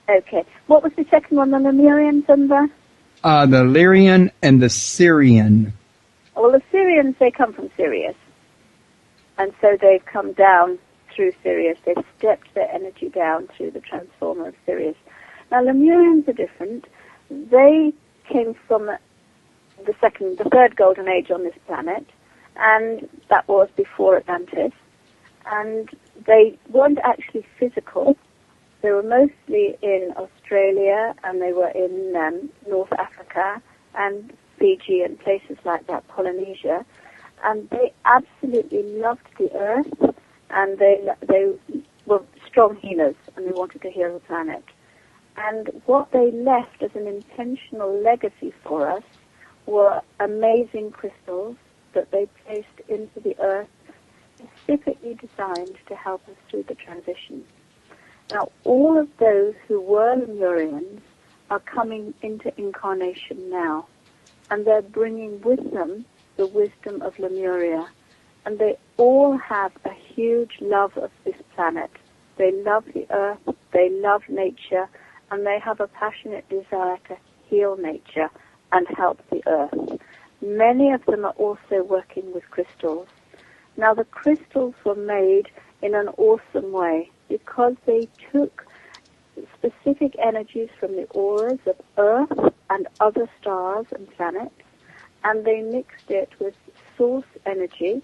Okay. What was the second one, the Lemurians and the? The Lyrian and the Syrian. Well, the Syrians, they come from Sirius. And so they've come down through Sirius. They've stepped their energy down through the transformer of Sirius. Now, Lemurians are different. They came from the third golden age on this planet, and that was before Atlantis. And they weren't actually physical. They were mostly in Australia, and they were in North Africa and Fiji and places like that, Polynesia. And they absolutely loved the Earth, and they were strong healers, and they wanted to heal the planet. And what they left as an intentional legacy for us were amazing crystals that they placed into the Earth, specifically designed to help us through the transition. Now, all of those who were Lemurians are coming into incarnation now, and they're bringing with them the wisdom of Lemuria. And they all have a huge love of this planet. They love the Earth, they love nature, and they have a passionate desire to heal nature and help the Earth. Many of them are also working with crystals. Now, the crystals were made in an awesome way because they took specific energies from the auras of Earth and other stars and planets, and they mixed it with source energy,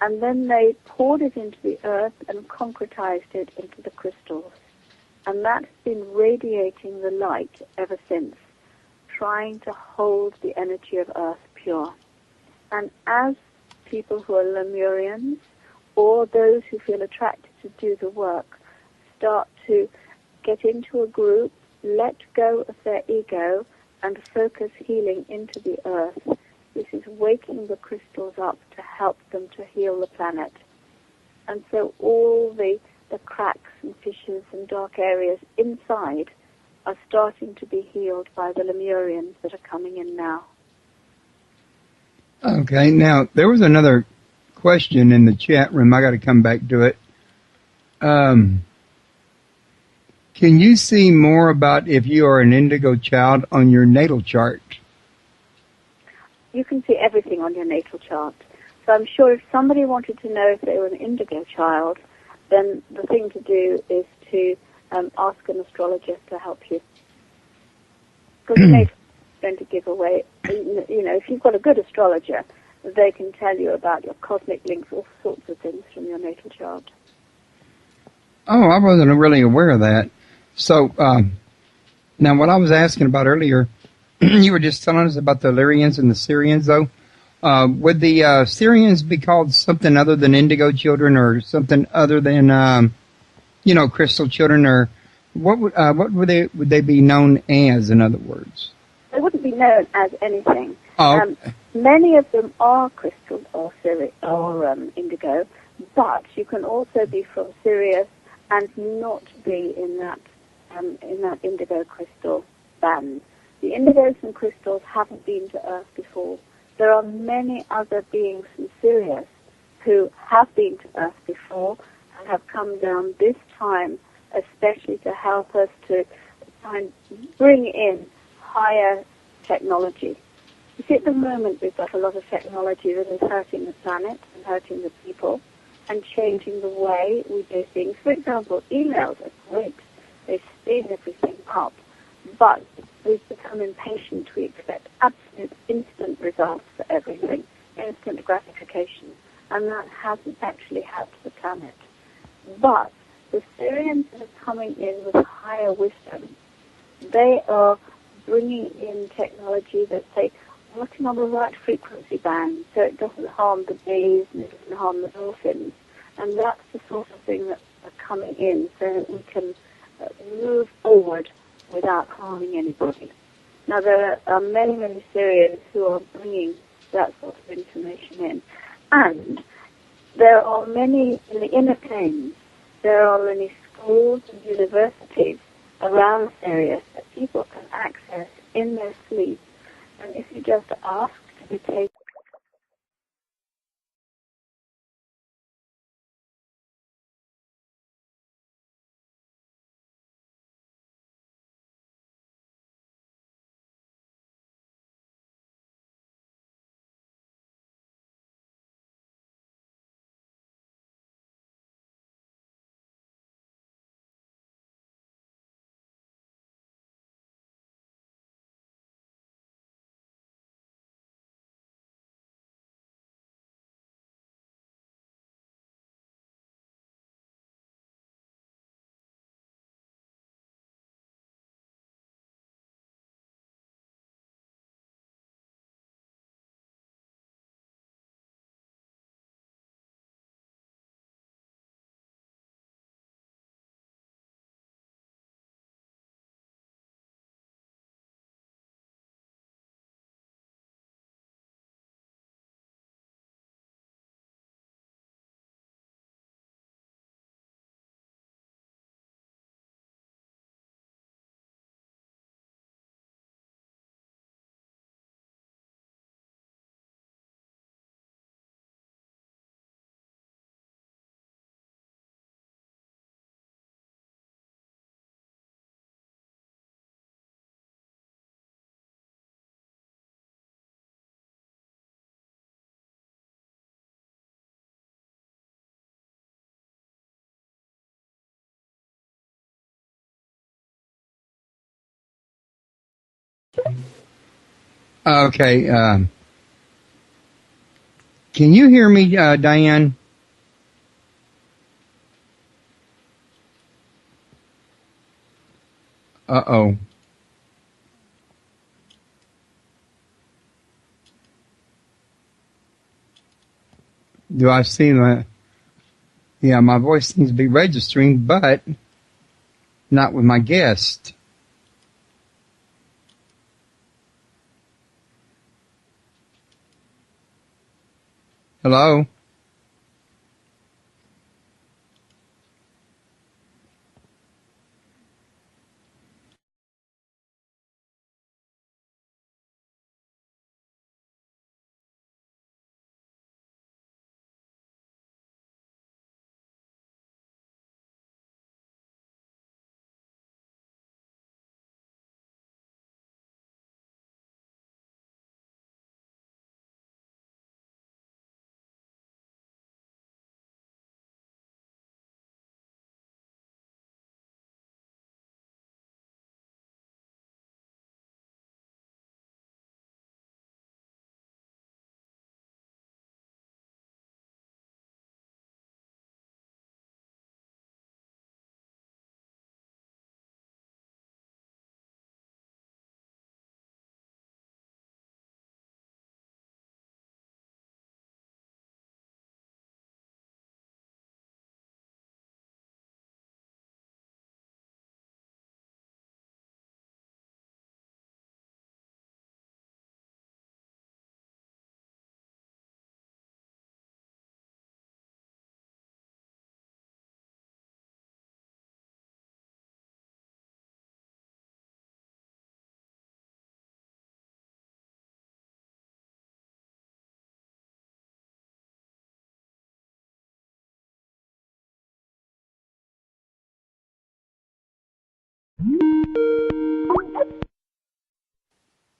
and then they poured it into the Earth and concretized it into the crystals. And that's been radiating the light ever since, trying to hold the energy of Earth pure. And as people who are Lemurians, or those who feel attracted to do the work, start to get into a group, let go of their ego, and focus healing into the Earth, this is waking the crystals up to help them to heal the planet. And so all the cracks and fissures and dark areas inside are starting to be healed by the Lemurians that are coming in now. Okay, now there was another question in the chat room. I got to come back to it. Can you see more about if you are an indigo child on your natal chart? You can see everything on your natal chart. So I'm sure if somebody wanted to know if they were an indigo child, then the thing to do is to ask an astrologer to help you. Because the natal is going to give away, if you've got a good astrologer, they can tell you about your cosmic links, all sorts of things from your natal chart. Oh, I wasn't really aware of that. So, now what I was asking about earlier, you were just telling us about the Illyrians and the Syrians, though. Would the Syrians be called something other than indigo children, or something other than, crystal children, or what would they be known as? In other words, they wouldn't be known as anything. Oh. Many of them are crystal or indigo, but you can also be from Sirius and not be in that indigo crystal band. The indigos and crystals haven't been to Earth before. There are many other beings from Sirius who have been to Earth before and have come down this time, especially to help us to try and bring in higher technology. You see, at the moment we've got a lot of technology that is hurting the planet and hurting the people and changing the way we do things. For example, emails are great. They speed everything up. But we've become impatient. We expect absolute instant results for everything, instant gratification. And that hasn't actually helped the planet. But the Syrians that are coming in with higher wisdom, they are bringing in technology that, say, working on the right frequency band so it doesn't harm the bees and it doesn't harm the dolphins. And that's the sort of thing that are coming in so that we can move forward without harming anybody. Now, there are many, many Syrians who are bringing that sort of information in. And there are many in the inner planes. There are many schools and universities around Syria that people can access in their sleep. And if you just ask to be taken Okay. Can you hear me, Diane? Uh-oh. Do I see my... Yeah, my voice seems to be registering, but not with my guest. Hello?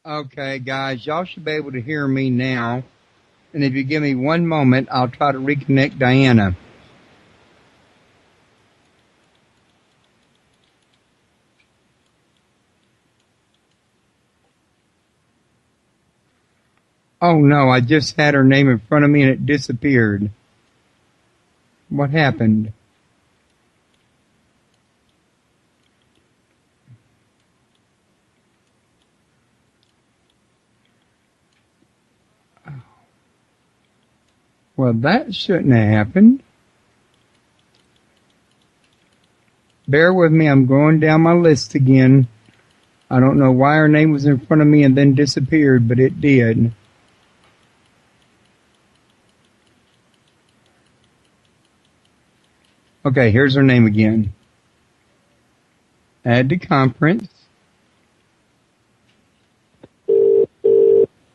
Okay, guys, y'all should be able to hear me now. And if you give me one moment, I'll try to reconnect Diana. Oh no, I just had her name in front of me and it disappeared. What happened? Well, that shouldn't have happened. Bear with me, I'm going down my list again. I don't know why her name was in front of me and then disappeared, but it did. Okay, here's her name again. Add to conference.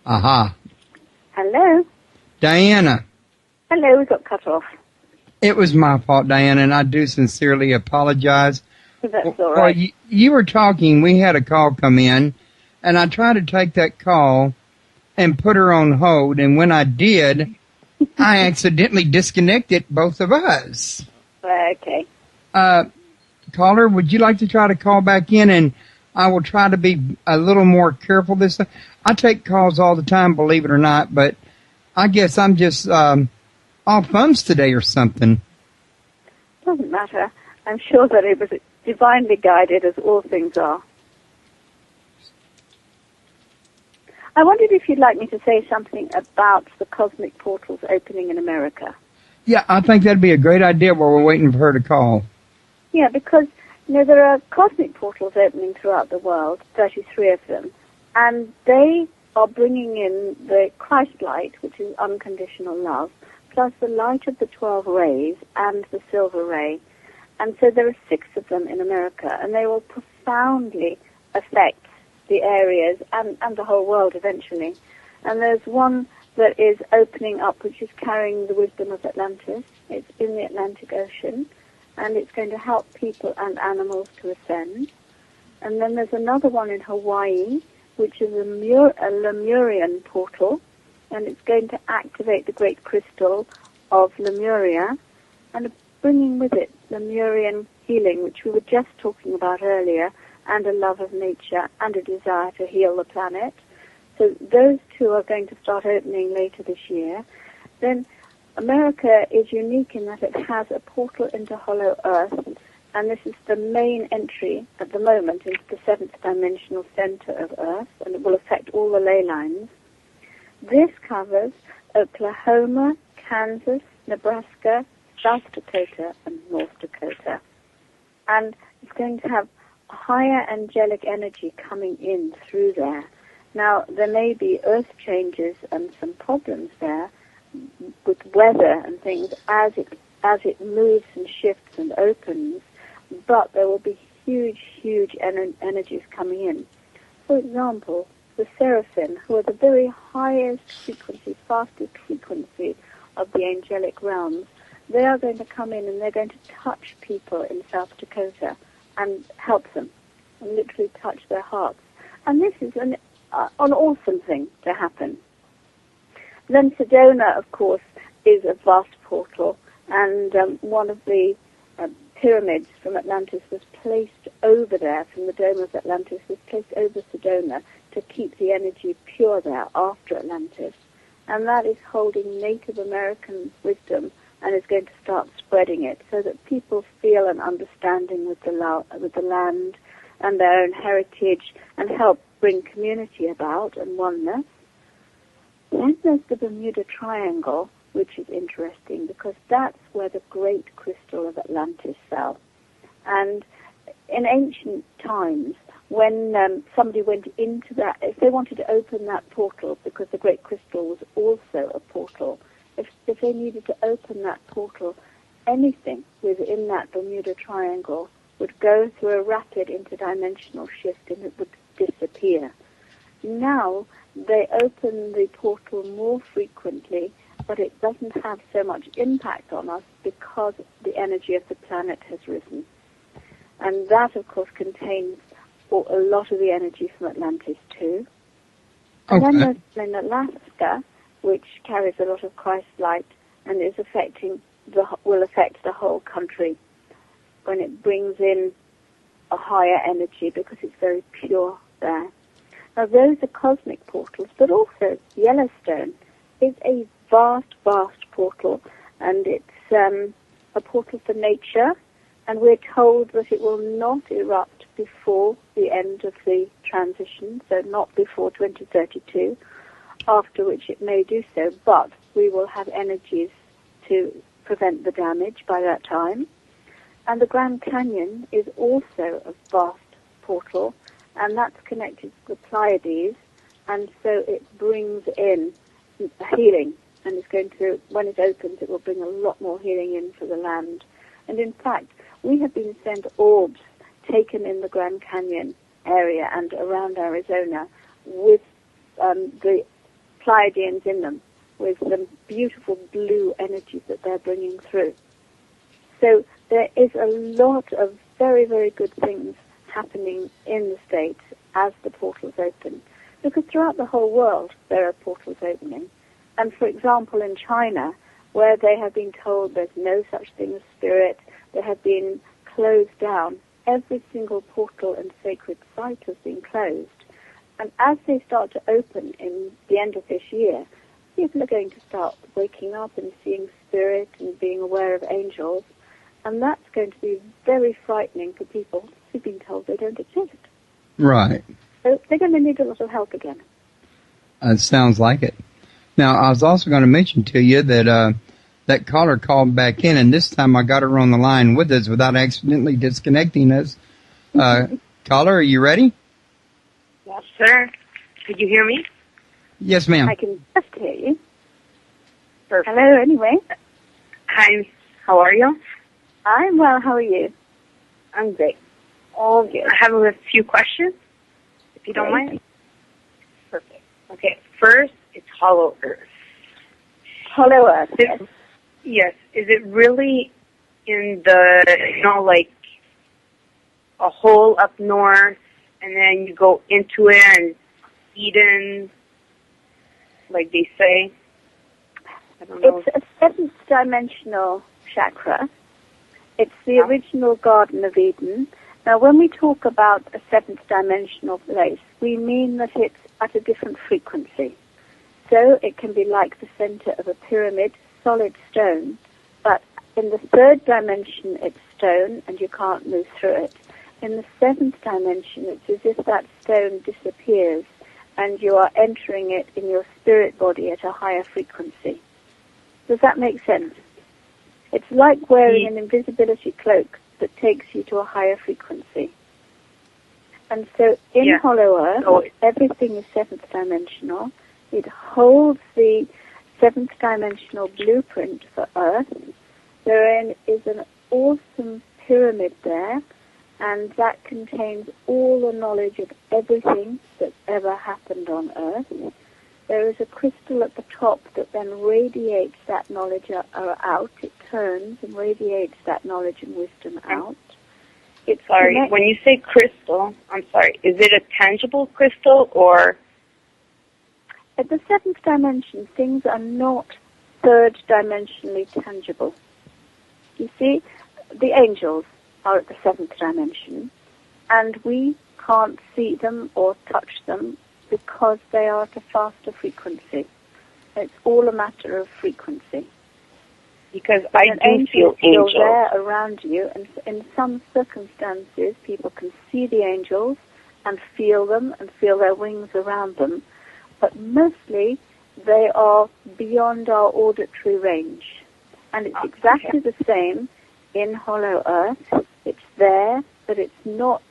Aha. Hello? Diana. Hello, we got cut off. It was my fault, Diana, and I do sincerely apologize. That's all right. Well, you were talking, we had a call come in, and I tried to take that call and put her on hold, and when I did, I accidentally disconnected both of us. Okay. Caller, would you like to try to call back in, and I will try to be a little more careful this time. I take calls all the time, believe it or not, but I guess I'm just off thumbs today or something. Doesn't matter. I'm sure that it was divinely guided, as all things are. I wondered if you'd like me to say something about the cosmic portals opening in America. Yeah, I think that'd be a great idea while we're waiting for her to call. Yeah, because, there are cosmic portals opening throughout the world, 33 of them, and they are bringing in the Christ light, which is unconditional love, plus the light of the 12 rays and the silver ray. And so there are 6 of them in America, and they will profoundly affect the areas and the whole world eventually. And there's one that is opening up, which is carrying the wisdom of Atlantis. It's in the Atlantic Ocean, and it's going to help people and animals to ascend. And then there's another one in Hawaii, which is a Lemurian portal, and it's going to activate the great crystal of Lemuria, and bringing with it Lemurian healing, which we were just talking about earlier, and a love of nature and a desire to heal the planet. So those two are going to start opening later this year. Then America is unique in that it has a portal into Hollow Earth, and this is the main entry at the moment into the seventh dimensional center of Earth, and it will affect all the ley lines. This covers Oklahoma, Kansas, Nebraska, South Dakota, and North Dakota. And it's going to have a higher angelic energy coming in through there. Now, there may be earth changes and some problems there with weather and things as it moves and shifts and opens, but there will be huge energies coming in. For example, the seraphim, who are the very highest frequency, fastest frequency of the angelic realms, they are going to come in and they're going to touch people in South Dakota and help them and literally touch their hearts. And this is an awesome thing to happen. Then Sedona, of course, is a vast portal, and one of the pyramids from Atlantis was placed over there, from the dome of Atlantis, was placed over Sedona to keep the energy pure there after Atlantis. And that is holding Native American wisdom and is going to start spreading it so that people feel an understanding with the land and their own heritage and help bring community about and oneness. Then there's the Bermuda Triangle, which is interesting because that's where the great crystal of Atlantis fell. And in ancient times, when somebody went into that, if they wanted to open that portal, because the great crystal was also a portal, if they needed to open that portal, anything within that Bermuda Triangle would go through a rapid interdimensional shift and it would disappear. Now, they open the portal more frequently, but it doesn't have so much impact on us because the energy of the planet has risen. And that, of course, contains a lot of the energy from Atlantis, too. And then there's in Alaska, which carries a lot of Christ light and will affect the whole country when it brings in a higher energy because it's very pure there. Now, those are cosmic portals, but also Yellowstone is a vast portal, and it's a portal for nature, and we're told that it will not erupt before the end of the transition, so not before 2032, after which it may do so, but we will have energies to prevent the damage by that time. And the Grand Canyon is also a vast portal, and that's connected to the Pleiades, and so it brings in healing, and it's going to, when it opens, it will bring a lot more healing in for the land. And in fact, we have been sent orbs taken in the Grand Canyon area and around Arizona with the Pleiadians in them, with the beautiful blue energies that they're bringing through. So there is a lot of very, very good things happening in the States as the portals open. Because throughout the whole world, there are portals opening. And for example, in China, where they have been told there's no such thing as spirit, they have been closed down. Every single portal and sacred site has been closed. And as they start to open in the end of this year, people are going to start waking up and seeing spirit and being aware of angels. And that's going to be very frightening for people who've been told they don't exist. Right. So they're going to need a lot of help again. It sounds like it. Now, I was also going to mention to you that that caller called back in, and this time I got her on the line with us without accidentally disconnecting us. Caller, are you ready? Yes, sir. Could you hear me? Yes, ma'am. I can just hear you. Perfect. Hello, anyway. Hi, how are you? I'm well. How are you? I'm great. All good. I have a few questions, if you don't mind. Perfect. Okay, first, it's Hollow Earth. Hollow Earth, yes. Yes. Is it really in the, like a hole up north, and then you go into it and Eden, like they say? I don't know. It's a seventh dimensional chakra. It's the original Garden of Eden, Now, when we talk about a seventh dimensional place, we mean that it's at a different frequency. So it can be like the center of a pyramid, solid stone, but in the third dimension it's stone and you can't move through it. In the seventh dimension, it's as if that stone disappears and you are entering it in your spirit body at a higher frequency. Does that make sense? It's like wearing an invisibility cloak that takes you to a higher frequency. And so in Hollow Earth, everything is seventh dimensional. It holds the seventh dimensional blueprint for Earth. There is an awesome pyramid there, and that contains all the knowledge of everything that's ever happened on Earth. There is a crystal at the top that then radiates that knowledge out. It turns and radiates that knowledge and wisdom out. When you say crystal, I'm sorry, is it a tangible crystal or? At the seventh dimension, things are not third dimensionally tangible. You see, the angels are at the seventh dimension, and we can't see them or touch them because they are at a faster frequency. It's all a matter of frequency. Because I do feel angels. They're around you, and in some circumstances, people can see the angels and feel them and feel their wings around them. But mostly, they are beyond our auditory range. And it's exactly the same in Hollow Earth. It's there, but it's not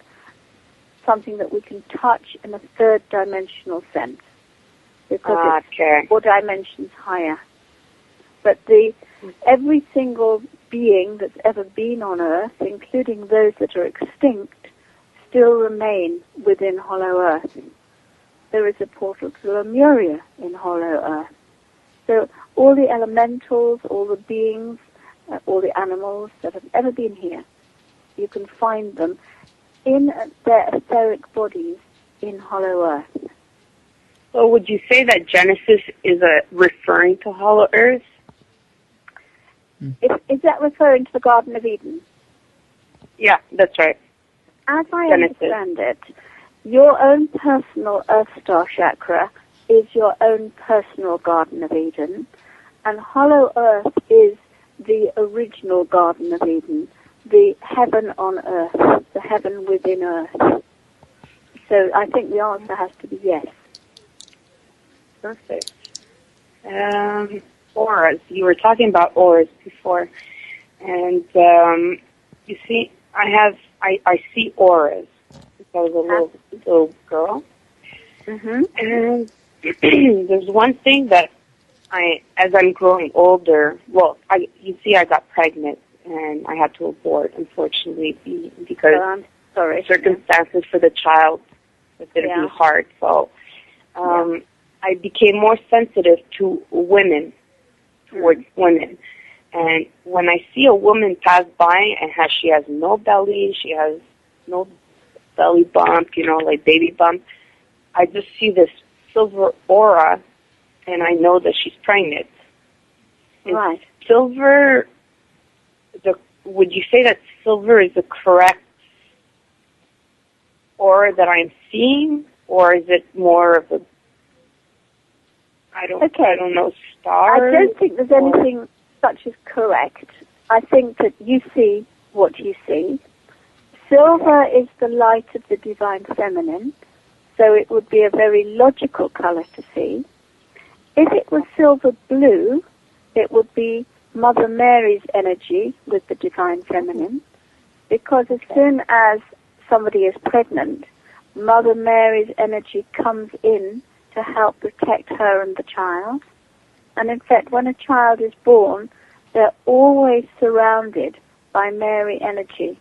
something that we can touch in a third dimensional sense, because it's 4 dimensions higher. But every single being that's ever been on Earth, including those that are extinct, still remain within Hollow Earth. There is a portal to Lemuria in Hollow Earth. So all the elementals, all the beings, all the animals that have ever been here, you can find them in their etheric bodies in Hollow Earth. So would you say that Genesis is referring to Hollow Earth? Is that referring to the Garden of Eden? Yeah, that's right. As I understand it, your own personal Earth Star chakra is your own personal Garden of Eden, and Hollow Earth is the original Garden of Eden, the heaven on Earth, the heaven within Earth. So I think the answer has to be yes. Perfect. Auras. You were talking about auras before, and you see, I see auras. I was a little girl, and there's one thing that as I'm growing older, you see, I got pregnant and I had to abort, unfortunately, because circumstances for the child was going to be hard. So I became more sensitive to women, towards women. And when I see a woman pass by and she has no belly, she has no belly bump, like baby bump, I just see this silver aura, and I know that she's pregnant. Right. Silver, would you say that silver is the correct aura that I'm seeing, or is it more of a, I don't know, star? I don't think there's anything such as correct. I think that you see what you see. Silver is the light of the divine feminine, so it would be a very logical color to see. If it was silver blue, it would be Mother Mary's energy with the divine feminine, because as soon as somebody is pregnant, Mother Mary's energy comes in to help protect her and the child. And in fact, when a child is born, they're always surrounded by Mary energy.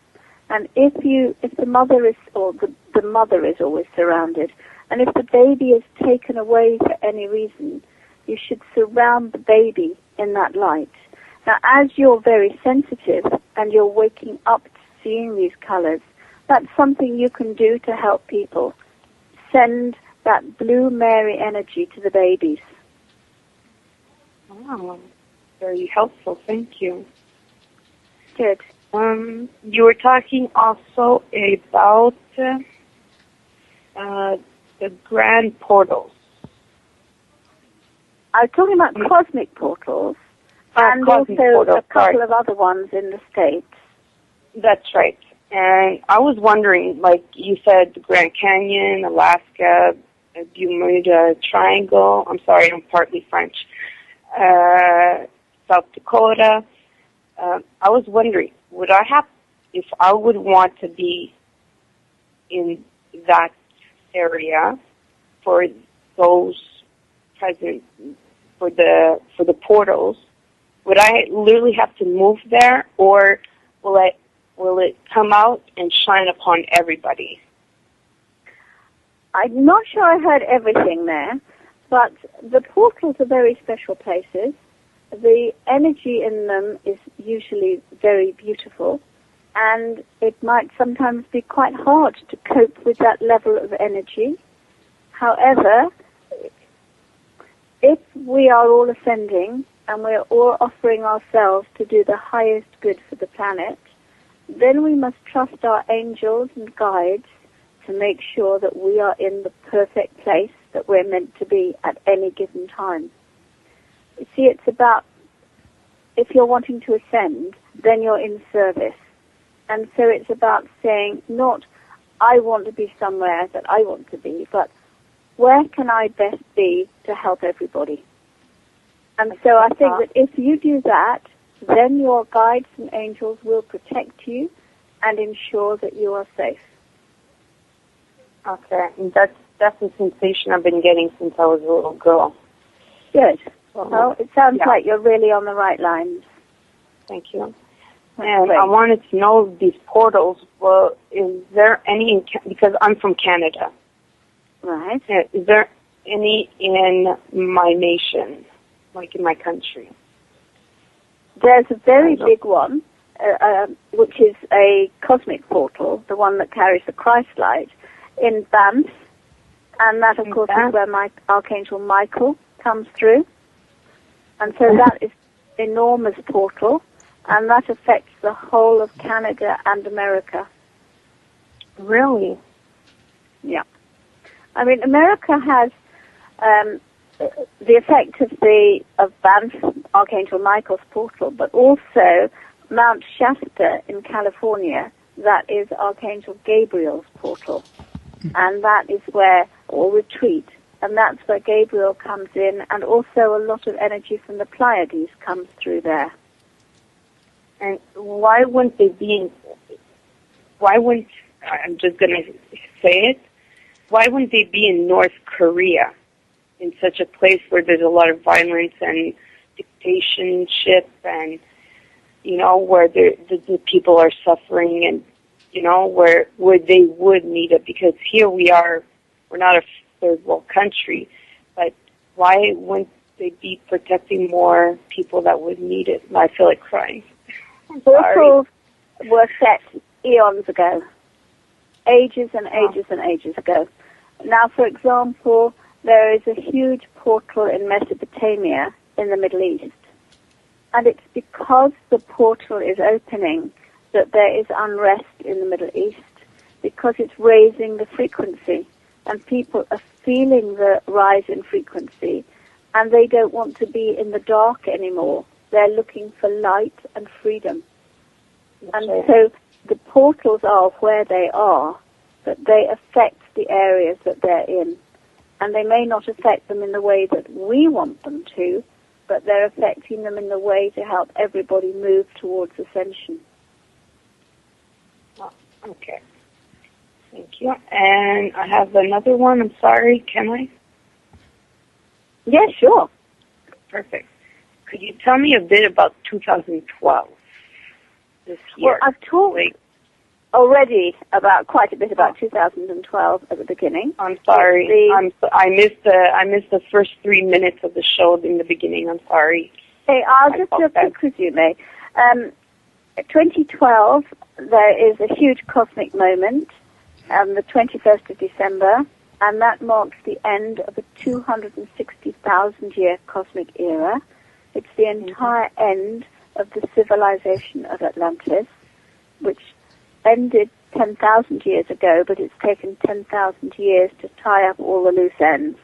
And if the mother is, or the mother is always surrounded, and if the baby is taken away for any reason, you should surround the baby in that light. Now, as you're very sensitive and you're waking up to seeing these colors, that's something you can do to help people. Send that blue Mary energy to the babies. Wow, very helpful. Thank you. Good. You were talking also about the grand portals. I was talking about cosmic portals and cosmic also portals, a couple of other ones in the States. That's right. And I was wondering, like you said, the Grand Canyon, Alaska, the Bermuda Triangle. I'm sorry, I'm partly French. South Dakota. I was wondering, if I would want to be in that area for those present for the portals, would I literally have to move there, or will it come out and shine upon everybody? I'm not sure I heard everything there, but the portals are very special places. The energy in them is usually very beautiful, and it might sometimes be quite hard to cope with that level of energy. However, if we are all ascending and we're all offering ourselves to do the highest good for the planet, then we must trust our angels and guides to make sure that we are in the perfect place that we're meant to be at any given time. You see, it's about, if you're wanting to ascend, then you're in service. And so it's about saying, not, I want to be somewhere that I want to be, but where can I best be to help everybody? And so I think that if you do that, then your guides and angels will protect you and ensure that you are safe. Okay, and that's the sensation I've been getting since I was a little girl. Good. Well, it sounds like you're really on the right lines. Thank you. And I wanted to know these portals. Well, is there any because I'm from Canada. Right. Is there any in my nation, like in my country? There's a very big one, which is a cosmic portal, the one that carries the Christ light, in Banff. And that, of course, is where Archangel Michael comes through. And so that is an enormous portal, and that affects the whole of Canada and America. Really? Yeah. I mean, America has the effect of Banff, Archangel Michael's portal, but also Mount Shasta in California, that is Archangel Gabriel's portal. And that is where, or retreat, and that's where Gabriel comes in, and also a lot of energy from the Pleiades comes through there. And why wouldn't they be I'm just going to say it, why wouldn't they be in North Korea, in such a place where there's a lot of violence and dictatorship and, where the people are suffering and, where they would need it? Because here we're not a third world country, but why wouldn't they be protecting more people that would need it? I feel like crying. Portals were set eons ago, ages and ages and ages ago. Now, for example, there is a huge portal in Mesopotamia in the Middle East, and it's because the portal is opening that there is unrest in the Middle East, because it's raising the frequency, and people are feeling the rise in frequency, and they don't want to be in the dark anymore. They're looking for light and freedom. And so the portals are where they are, but they affect the areas that they're in. And they may not affect them in the way that we want them to, but they're affecting them in the way to help everybody move towards ascension. Okay. Thank you. And I have another one. I'm sorry. Can I? Yeah, sure. Perfect. Could you tell me a bit about 2012, this year? Well, I've talked already quite a bit about 2012 at the beginning. I'm sorry. I missed the first 3 minutes of the show in the beginning. I'm sorry. Hey, I'll just do a quick resume. 2012, there is a huge cosmic moment, the 21st of December, and that marks the end of a 260,000-year cosmic era. It's the entire end of the civilization of Atlantis. which ended 10,000 years ago, but it's taken 10,000 years to tie up all the loose ends.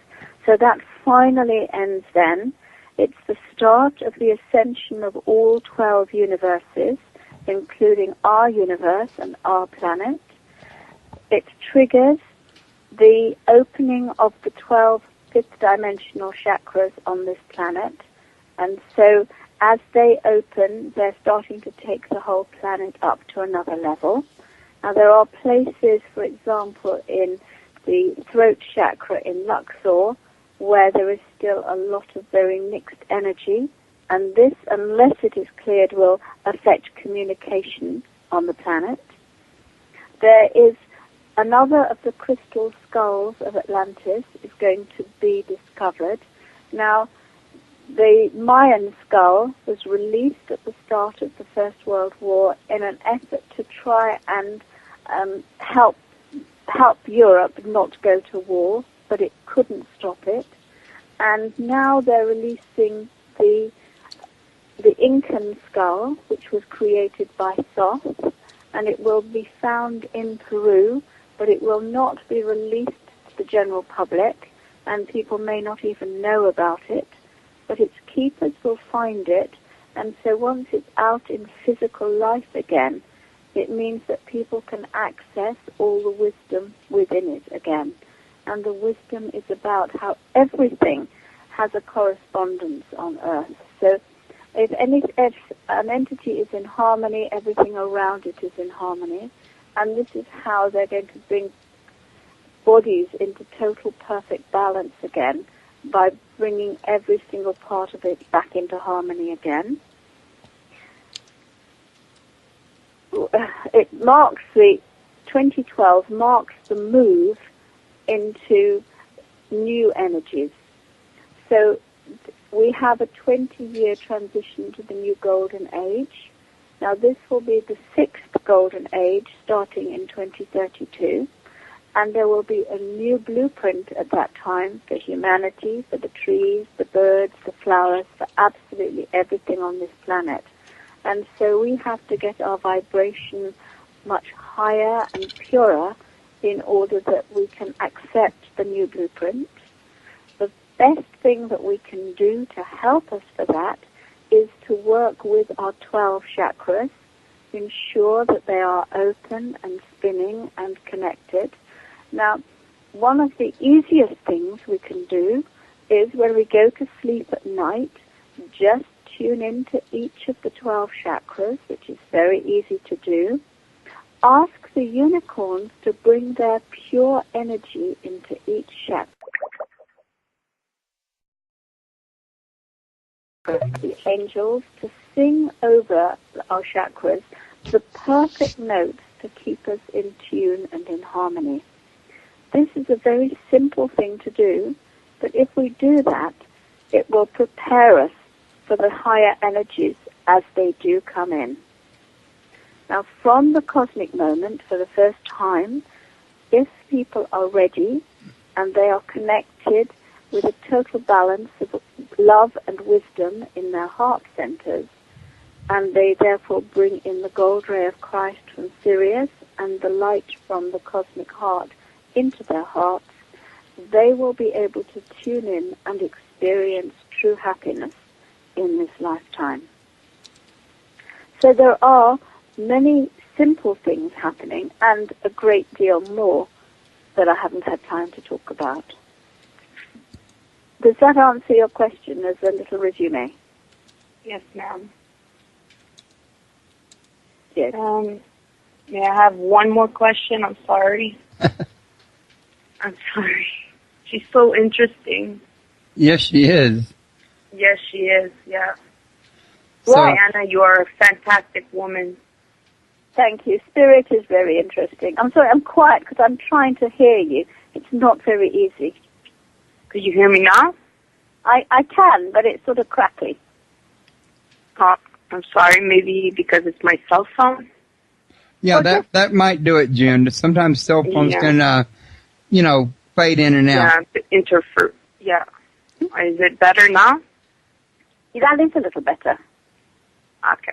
So that finally ends then. It's the start of the ascension of all 12 universes, including our universe and our planet. It triggers the opening of the 12 fifth-dimensional chakras on this planet. And so as they open, they're starting to take the whole planet up to another level. Now, there are places, for example, in the throat chakra in Luxor, where there is still a lot of very mixed energy. And this, unless it is cleared, will affect communication on the planet. There is another of the crystal skulls of Atlantis is going to be discovered. Now, the Mayan skull was released at the start of the First World War in an effort to try and help Europe not go to war, but it couldn't stop it. And now they're releasing the Incan skull, which was created by Thoth, and it will be found in Peru, but it will not be released to the general public, and people may not even know about it, but its keepers will find it, and so once it's out in physical life again, it means that people can access all the wisdom within it again. And the wisdom is about how everything has a correspondence on Earth. So if an entity is in harmony, everything around it is in harmony. And this is how they're going to bring bodies into total perfect balance again, by bringing every single part of it back into harmony again. It marks 2012 marks the move into new energies. So we have a 20-year transition to the new golden age. Now this will be the 6th golden age starting in 2032. And there will be a new blueprint at that time for humanity, for the trees, the birds, the flowers, for absolutely everything on this planet. And so we have to get our vibration much higher and purer in order that we can accept the new blueprint. The best thing that we can do to help us for that is to work with our 12 chakras, ensure that they are open and spinning and connected. Now, one of the easiest things we can do is when we go to sleep at night, just tune into each of the 12 chakras, which is very easy to do. Ask the unicorns to bring their pure energy into each chakra. The angels to sing over our chakras the perfect notes to keep us in tune and in harmony. This is a very simple thing to do, but if we do that, it will prepare us for the higher energies as they do come in. Now, from the cosmic moment, for the first time, if people are ready and they are connected with a total balance of love and wisdom in their heart centers, and they therefore bring in the gold ray of Christ from Sirius and the light from the cosmic heart into their hearts, they will be able to tune in and experience true happiness in this lifetime. So there are many simple things happening and a great deal more that I haven't had time to talk about. Does that answer your question as a little resume? Yes, ma'am. Yes. May I have one more question? I'm sorry. I'm sorry. She's so interesting. Yes, she is. Yes, she is, yeah. So, Diana, you are a fantastic woman. Thank you. Spirit is very interesting. I'm sorry, I'm quiet because I'm trying to hear you. It's not very easy. Could you hear me now? I can, but it's sort of crackly. I'm sorry, maybe because it's my cell phone? yeah, that might do it, Jen. Sometimes cell phones can, fade in and out. Yeah, interfere. Yeah. Is it better now? That is a little better. Okay.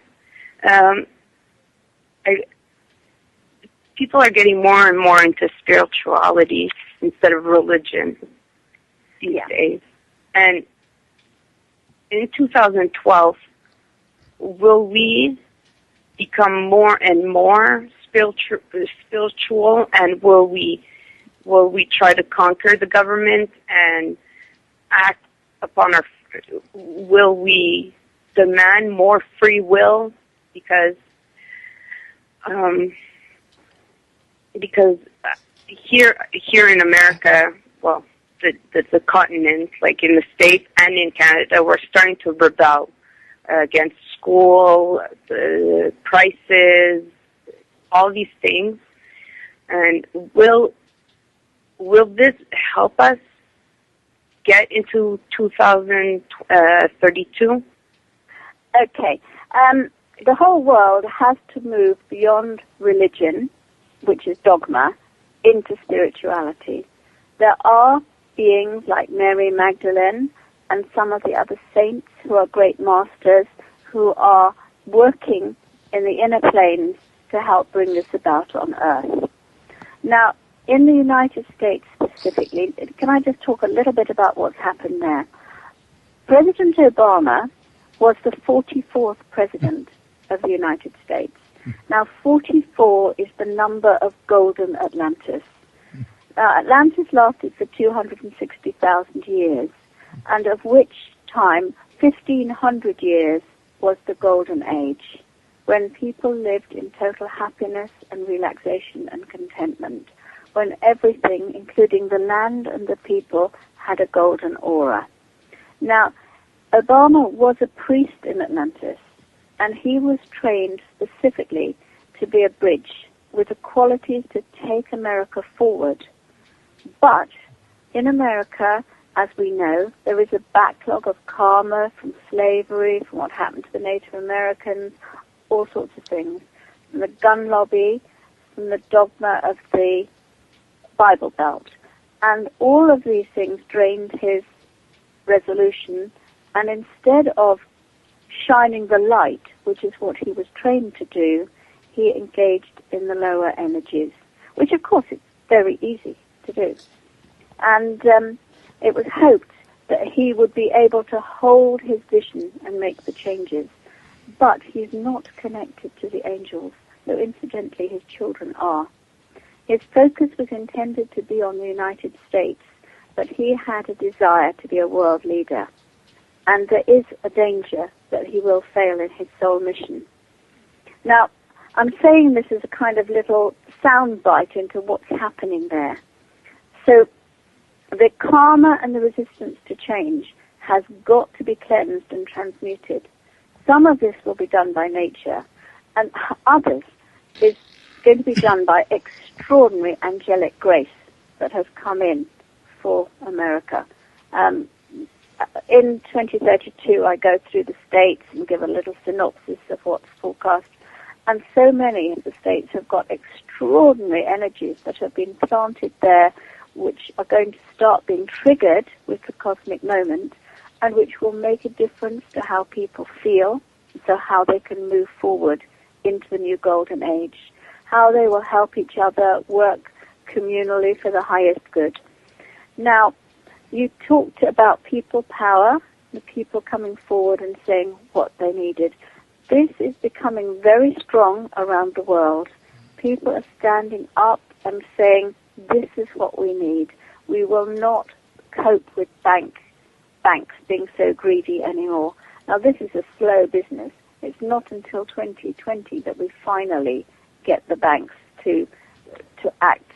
people are getting more and more into spirituality instead of religion these days. And in 2012, will we become more and more spiritual, and will we try to conquer the government and act upon our? Will we demand more free will because here in America, well, the continent, like in the States and in Canada, we're starting to rebel against school, the prices, all these things. And will this help us get into 2032? Okay. The whole world has to move beyond religion, which is dogma, into spirituality. There are beings like Mary Magdalene and some of the other saints who are great masters who are working in the inner planes to help bring this about on Earth. Now, in the United States specifically, can I just talk a little bit about what's happened there? President Obama was the 44th president of the United States. Now, 44 is the number of golden Atlantis. Now, Atlantis lasted for 260,000 years, and of which time 1,500 years was the golden age, when people lived in total happiness and relaxation and contentment, when everything, including the land and the people, had a golden aura. Now, Obama was a priest in Atlantis, and he was trained specifically to be a bridge with the qualities to take America forward. But in America, as we know, there is a backlog of karma from slavery, from what happened to the Native Americans, all sorts of things, from the gun lobby, from the dogma of the Bible Belt. And all of these things drained his resolution, and instead of shining the light, which is what he was trained to do, he engaged in the lower energies, which of course is very easy to do. And it was hoped that he would be able to hold his vision and make the changes. But he's not connected to the angels, though incidentally his children are. His focus was intended to be on the United States, but he had a desire to be a world leader. And there is a danger that he will fail in his soul mission. Now, I'm saying this as a kind of little soundbite into what's happening there. So the karma and the resistance to change has got to be cleansed and transmuted. Some of this will be done by nature, and others is going to be done by extraordinary angelic grace that has come in for America. In 2032, I go through the states and give a little synopsis of what's forecast. And so many of the states have got extraordinary energies that have been planted there, which are going to start being triggered with the cosmic moment, and which will make a difference to how people feel, so how they can move forward into the new golden age, how they will help each other work communally for the highest good. Now, you talked about people power, the people coming forward and saying what they needed. This is becoming very strong around the world. People are standing up and saying, this is what we need. We will not cope with banks being so greedy anymore. Now, this is a slow business. It's not until 2020 that we finally get the banks to act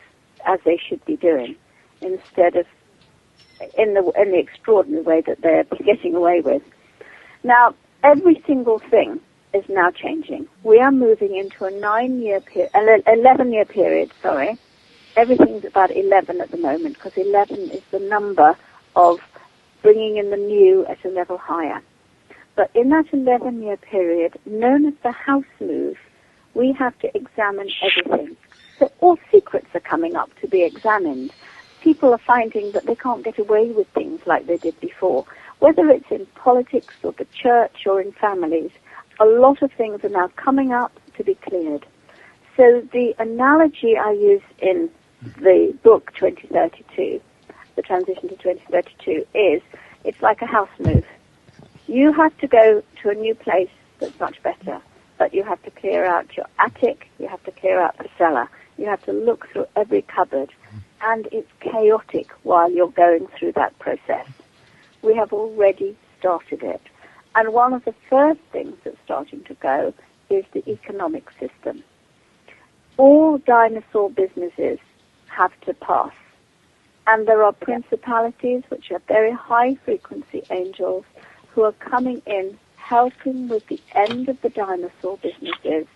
as they should be doing, instead of in the extraordinary way that they're getting away with. Now, every single thing is now changing. We are moving into a 11-year period, sorry. Everything's about 11 at the moment, because 11 is the number of bringing in the new at a level higher. But in that 11-year period, known as the house move, we have to examine everything. So all secrets are coming up to be examined. People are finding that they can't get away with things like they did before. Whether it's in politics or the church or in families, a lot of things are now coming up to be cleared. so the analogy I use in the book 2032, the transition to 2032, is it's like a house move. You have to go to a new place that's much better, but you have to clear out your attic, you have to clear out the cellar, you have to look through every cupboard, and it's chaotic while you're going through that process. We have already started it. And one of the first things that's starting to go is the economic system. All dinosaur businesses have to pass. And there are principalities, which are very high-frequency angels, who are coming in, helping with the end of the dinosaur businesses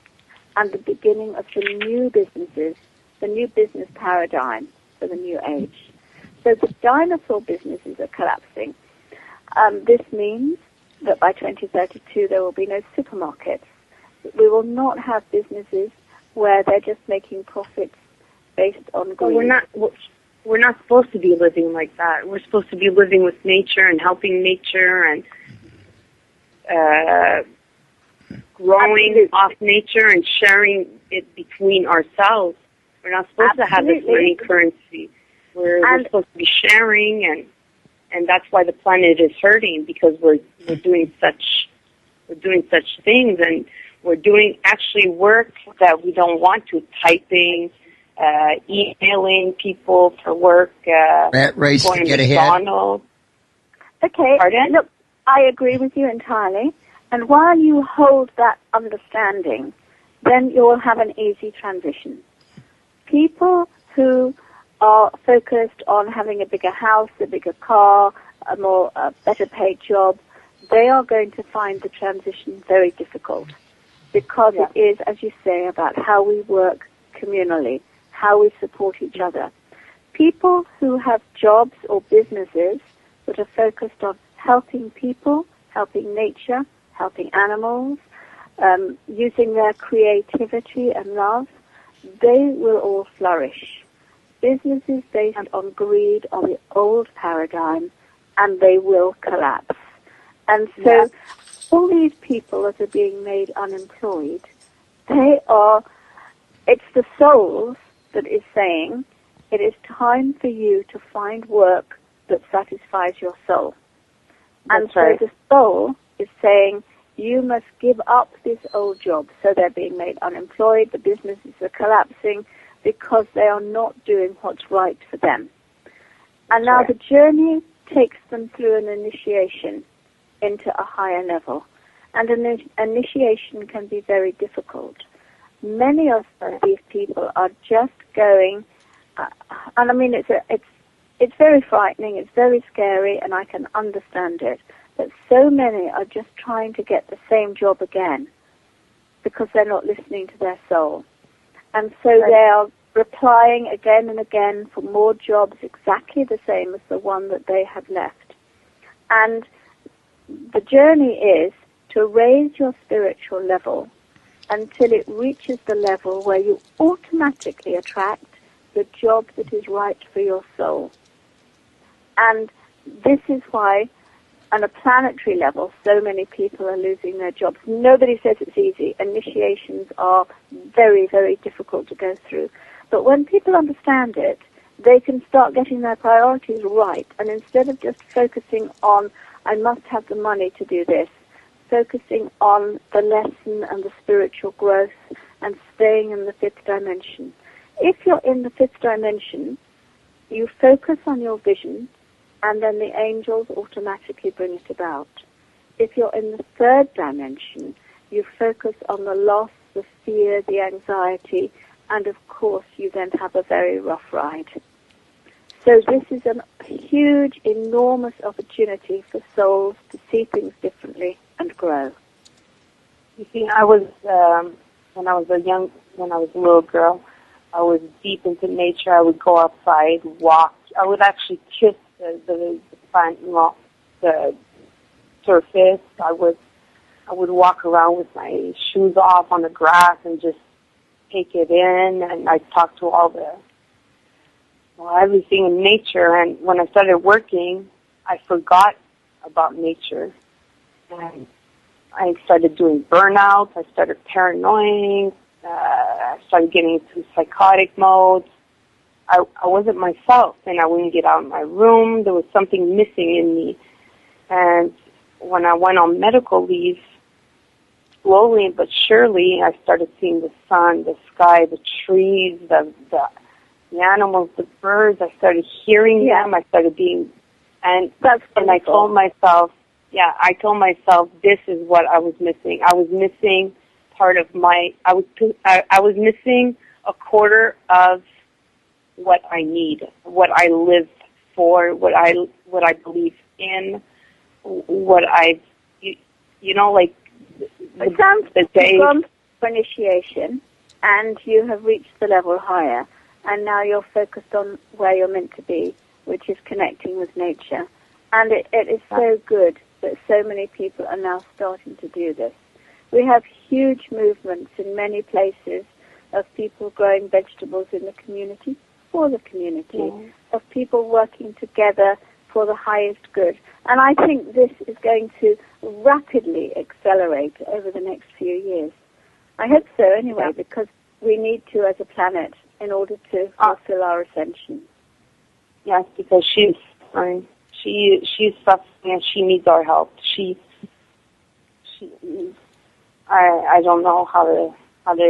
and the beginning of the new businesses, the new business paradigm for the new age. So the dinosaur businesses are collapsing. This means that by 2032 there will be no supermarkets. We will not have businesses where they're just making profits based on greed. We're not supposed to be living like that. We're supposed to be living with nature and helping nature and growing off nature and sharing it between ourselves. We're not supposed to have this money currency. We're supposed to be sharing, and that's why the planet is hurting, because we're doing such things, and we're doing actually work that we don't want to, typing, emailing people for work, rat race going to get to ahead. McDonald's. Okay, Pardon? look, I agree with you entirely. And while you hold that understanding, then you will have an easy transition. People who are focused on having a bigger house, a bigger car, a better paid job, they are going to find the transition very difficult, because it is, as you say, about how we work communally, how we support each other. People who have jobs or businesses that are focused on helping people, helping nature, helping animals, using their creativity and love, they will all flourish. Businesses based on greed, on the old paradigm, and they will collapse. And so all these people that are being made unemployed, it's the souls that is saying, it is time for you to find work that satisfies your soul. And so the soul is saying, you must give up this old job. So they're being made unemployed, the businesses are collapsing because they are not doing what's right for them. And now the journey takes them through an initiation into a higher level. And an initiation can be very difficult. Many of these people are just going, and I mean, it's very frightening, it's very scary, and I can understand it. But so many are just trying to get the same job again because they're not listening to their soul. And so they are applying again and again for more jobs exactly the same as the one that they had left. And the journey is to raise your spiritual level until it reaches the level where you automatically attract the job that is right for your soul. And this is why, on a planetary level, so many people are losing their jobs. Nobody says it's easy. Initiations are very, very difficult to go through. But when people understand it, they can start getting their priorities right. And instead of just focusing on, I must have the money to do this, focusing on the lesson and the spiritual growth and staying in the fifth dimension. If you're in the fifth dimension, you focus on your vision, and then the angels automatically bring it about. If you're in the third dimension, you focus on the loss, the fear, the anxiety, and of course you then have a very rough ride. So this is a huge, enormous opportunity for souls to see things differently and grow. You see, when I was a little girl, I was deep into nature. I would go outside, walk. I would actually kiss the plant, the surface. I would walk around with my shoes off on the grass and just take it in, and I'd talk to everything in nature. And when I started working, I forgot about nature. And I started doing burnouts. I started paranoid. I started getting into psychotic mode. I wasn't myself, and I wouldn't get out of my room. There was something missing in me. And when I went on medical leave, slowly but surely, I started seeing the sun, the sky, the trees, the animals, the birds. I started hearing them. I started being, and I told myself, this is what I was missing. I was missing part of I was missing a quarter of what I need, what I live for, what I believe in, what like. It sounds like you've gone for initiation, and you have reached the level higher, and now you're focused on where you're meant to be, which is connecting with nature. And it is so good that so many people are now starting to do this. We have huge movements in many places of people growing vegetables in the community, for the community, of people working together for the highest good. And I think this is going to rapidly accelerate over the next few years. I hope so anyway, because we need to as a planet in order to fulfill our ascension. Yes, because she's suffering. She's suffering and she needs our help. I don't know how to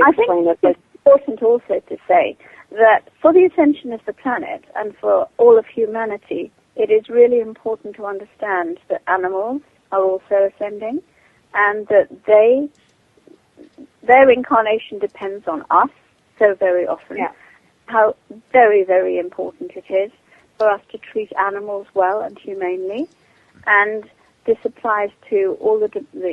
explain it. It's important also to say that for the ascension of the planet and for all of humanity, it is really important to understand that animals are also ascending and that their incarnation depends on us so very often. Yeah. How very, very important it is for us to treat animals well and humanely. And this applies to all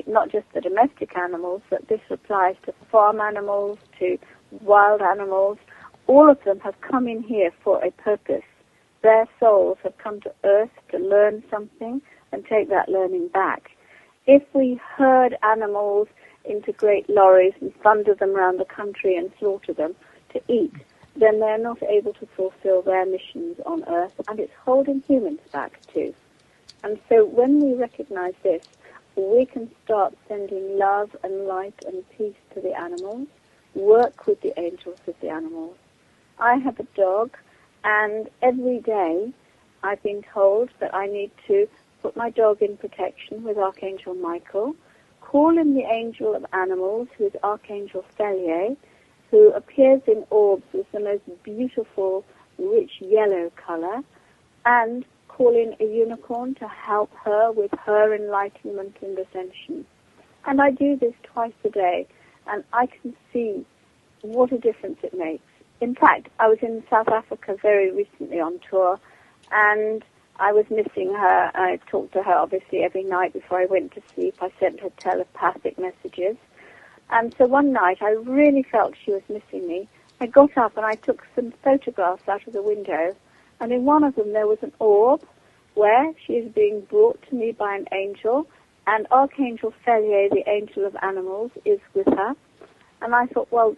not just the domestic animals, but this applies to farm animals, to wild animals. All of them have come in here for a purpose. Their souls have come to Earth to learn something and take that learning back. If we herd animals into great lorries and thunder them around the country and slaughter them to eat, then they're not able to fulfill their missions on Earth, and it's holding humans back too. And so when we recognize this, we can start sending love and light and peace to the animals, work with the angels of the animals. I have a dog, and every day I've been told that I need to put my dog in protection with Archangel Michael, call in the angel of animals, who is Archangel Felier, who appears in orbs with the most beautiful, rich yellow color, and call in a unicorn to help her with her enlightenment and ascension. And I do this twice a day, and I can see what a difference it makes. In fact, I was in South Africa very recently on tour, and I was missing her. I talked to her, obviously, every night before I went to sleep. I sent her telepathic messages. And so one night, I really felt she was missing me. I got up and I took some photographs out of the window, and in one of them there was an orb where she is being brought to me by an angel, and Archangel Felier, the angel of animals, is with her. And I thought, well,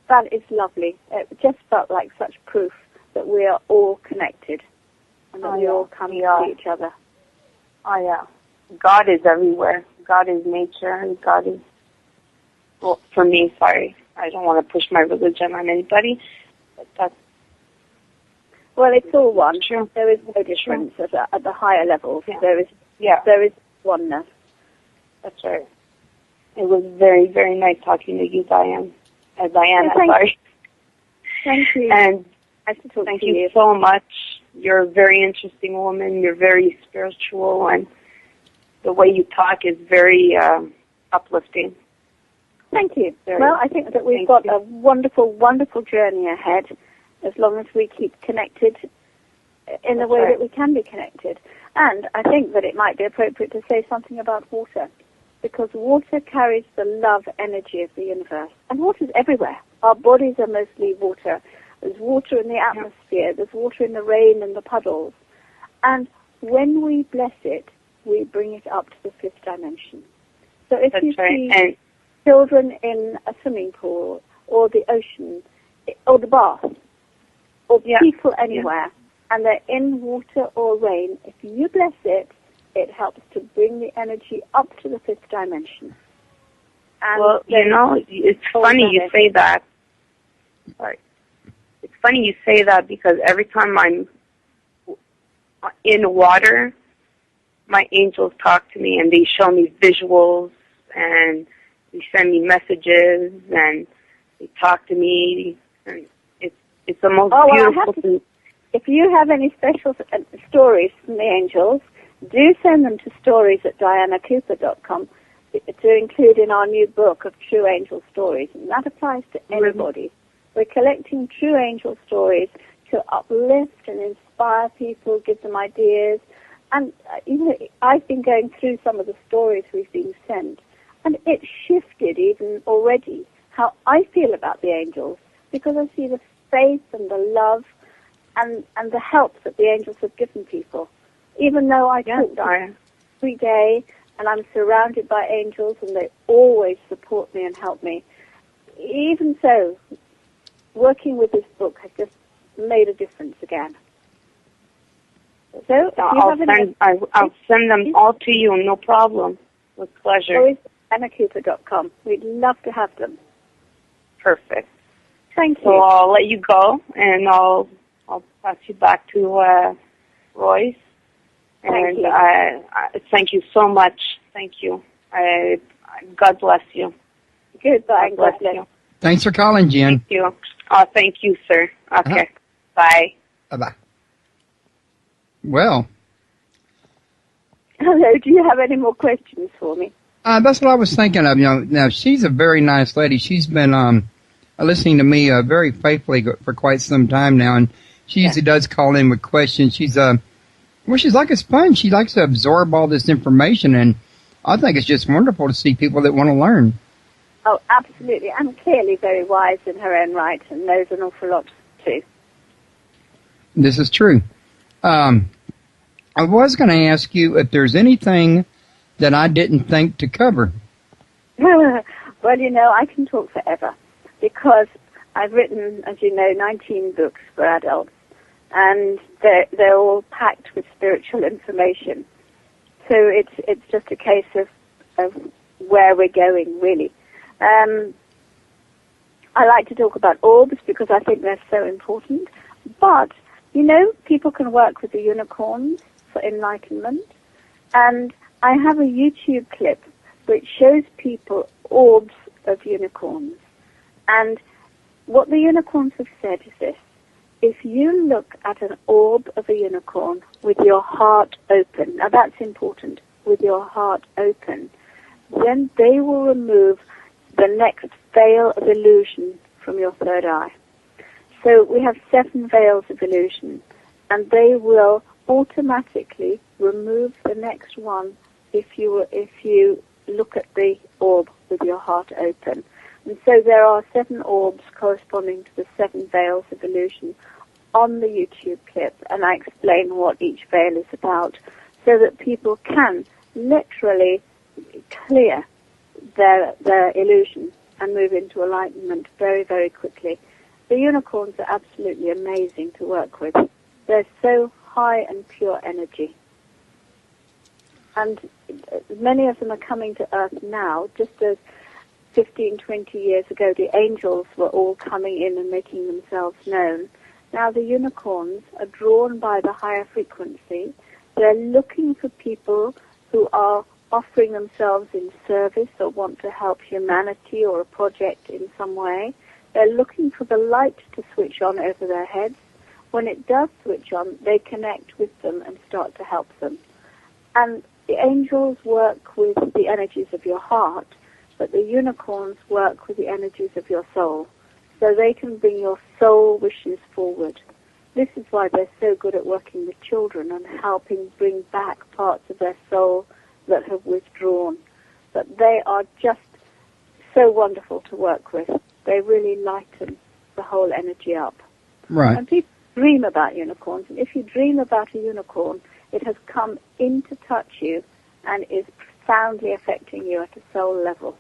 that is lovely. It just felt like such proof that we are all connected and that we all come to see each other. Oh, yeah. God is everywhere. God is nature, and God is, well, for me, sorry, I don't want to push my religion on anybody, but that's... Well, it's all one. True. There is no difference at the higher levels. Yeah. There is oneness. That's right. It was very, very nice talking to you, Diana. Sorry. Thank you. And nice to talk thank to you so much. You're a very interesting woman. You're very spiritual, and the way you talk is very uplifting. Thank you. Well, I think that we've got a wonderful, wonderful journey ahead, as long as we keep connected in the way that we can be connected. And I think that it might be appropriate to say something about water, because water carries the love energy of the universe. And water is everywhere. Our bodies are mostly water. There's water in the atmosphere. There's water in the rain and the puddles. And when we bless it, we bring it up to the fifth dimension. So if you see children in a swimming pool or the ocean or the bath or people anywhere, and they're in water or rain, if you bless it, it helps to bring the energy up to the fifth dimension. And well, it's funny you say that. Sorry. It's funny you say that because every time I'm in water, my angels talk to me and they show me visuals and they send me messages and they talk to me. And it's the most beautiful thing. If you have any special stories from the angels, do send them to stories@dianacooper.com to include in our new book of True Angel Stories. And that applies to anybody. We're collecting true angel stories to uplift and inspire people, give them ideas. And, I've been going through some of the stories we've been sent, and it shifted even already how I feel about the angels, because I see the faith and the love and the help that the angels have given people. Even though I talk to them every day and I'm surrounded by angels and they always support me and help me, even so, working with this book has just made a difference again. So I'll send them all to you, no problem. With pleasure. Anacooper.com. We'd love to have them. Perfect. Thank you. So I'll let you go, and I'll pass you back to Royce. Thank you. Thank you so much. Thank you. God bless you. Goodbye. God bless you. Thanks for calling, Jen. Thank you. Thank you, sir. Okay. Bye. Bye-bye. Well. Hello. Do you have any more questions for me? That's what I was thinking of. Now she's a very nice lady. She's been listening to me very faithfully for quite some time now, and she usually does call in with questions. She's she's like a sponge. She likes to absorb all this information, and I think it's just wonderful to see people that want to learn. Oh, absolutely. And clearly very wise in her own right and knows an awful lot, too. This is true. I was going to ask you if there's anything that I didn't think to cover. Well, I can talk forever because I've written, as you know, 19 books for adults, and they're all packed with spiritual information. So it's just a case of where we're going, really. I like to talk about orbs because I think they're so important. But, people can work with the unicorns for enlightenment. And I have a YouTube clip which shows people orbs of unicorns. And what the unicorns have said is this: if you look at an orb of a unicorn with your heart open, now that's important, with your heart open, then they will remove the next veil of illusion from your third eye. So we have 7 veils of illusion, and they will automatically remove the next one if you look at the orb with your heart open. And so there are 7 orbs corresponding to the 7 veils of illusion on the YouTube clip, and I explain what each veil is about so that people can literally clear their illusion and move into enlightenment very, very quickly. The unicorns are absolutely amazing to work with. They're so high and pure energy. And many of them are coming to Earth now, just as 15, 20 years ago the angels were all coming in and making themselves known. Now the unicorns are drawn by the higher frequency. They're looking for people who are offering themselves in service or want to help humanity or a project in some way. They're looking for the light to switch on over their heads. When it does switch on, they connect with them and start to help them. And the angels work with the energies of your heart, but the unicorns work with the energies of your soul. So they can bring your soul wishes forward. This is why they're so good at working with children and helping bring back parts of their soul that have withdrawn. But they are just so wonderful to work with. They really lighten the whole energy up. Right. And people dream about unicorns, and if you dream about a unicorn, it has come in to touch you and is profoundly affecting you at a soul level.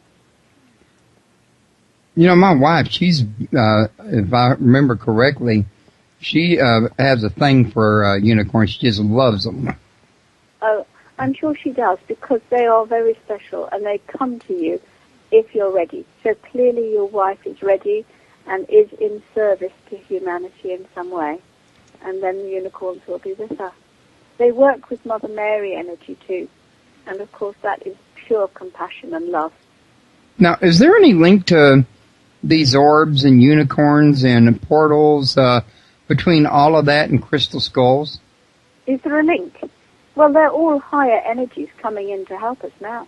My wife, she's, if I remember correctly, she has a thing for unicorns. She just loves them. Oh, I'm sure she does, because they are very special, and they come to you if you're ready. So clearly your wife is ready and is in service to humanity in some way. And then the unicorns will be with her. They work with Mother Mary energy too. And of course that is pure compassion and love. Now, is there any link to these orbs and unicorns and portals between all of that and crystal skulls? Is there a link? Well, they're all higher energies coming in to help us now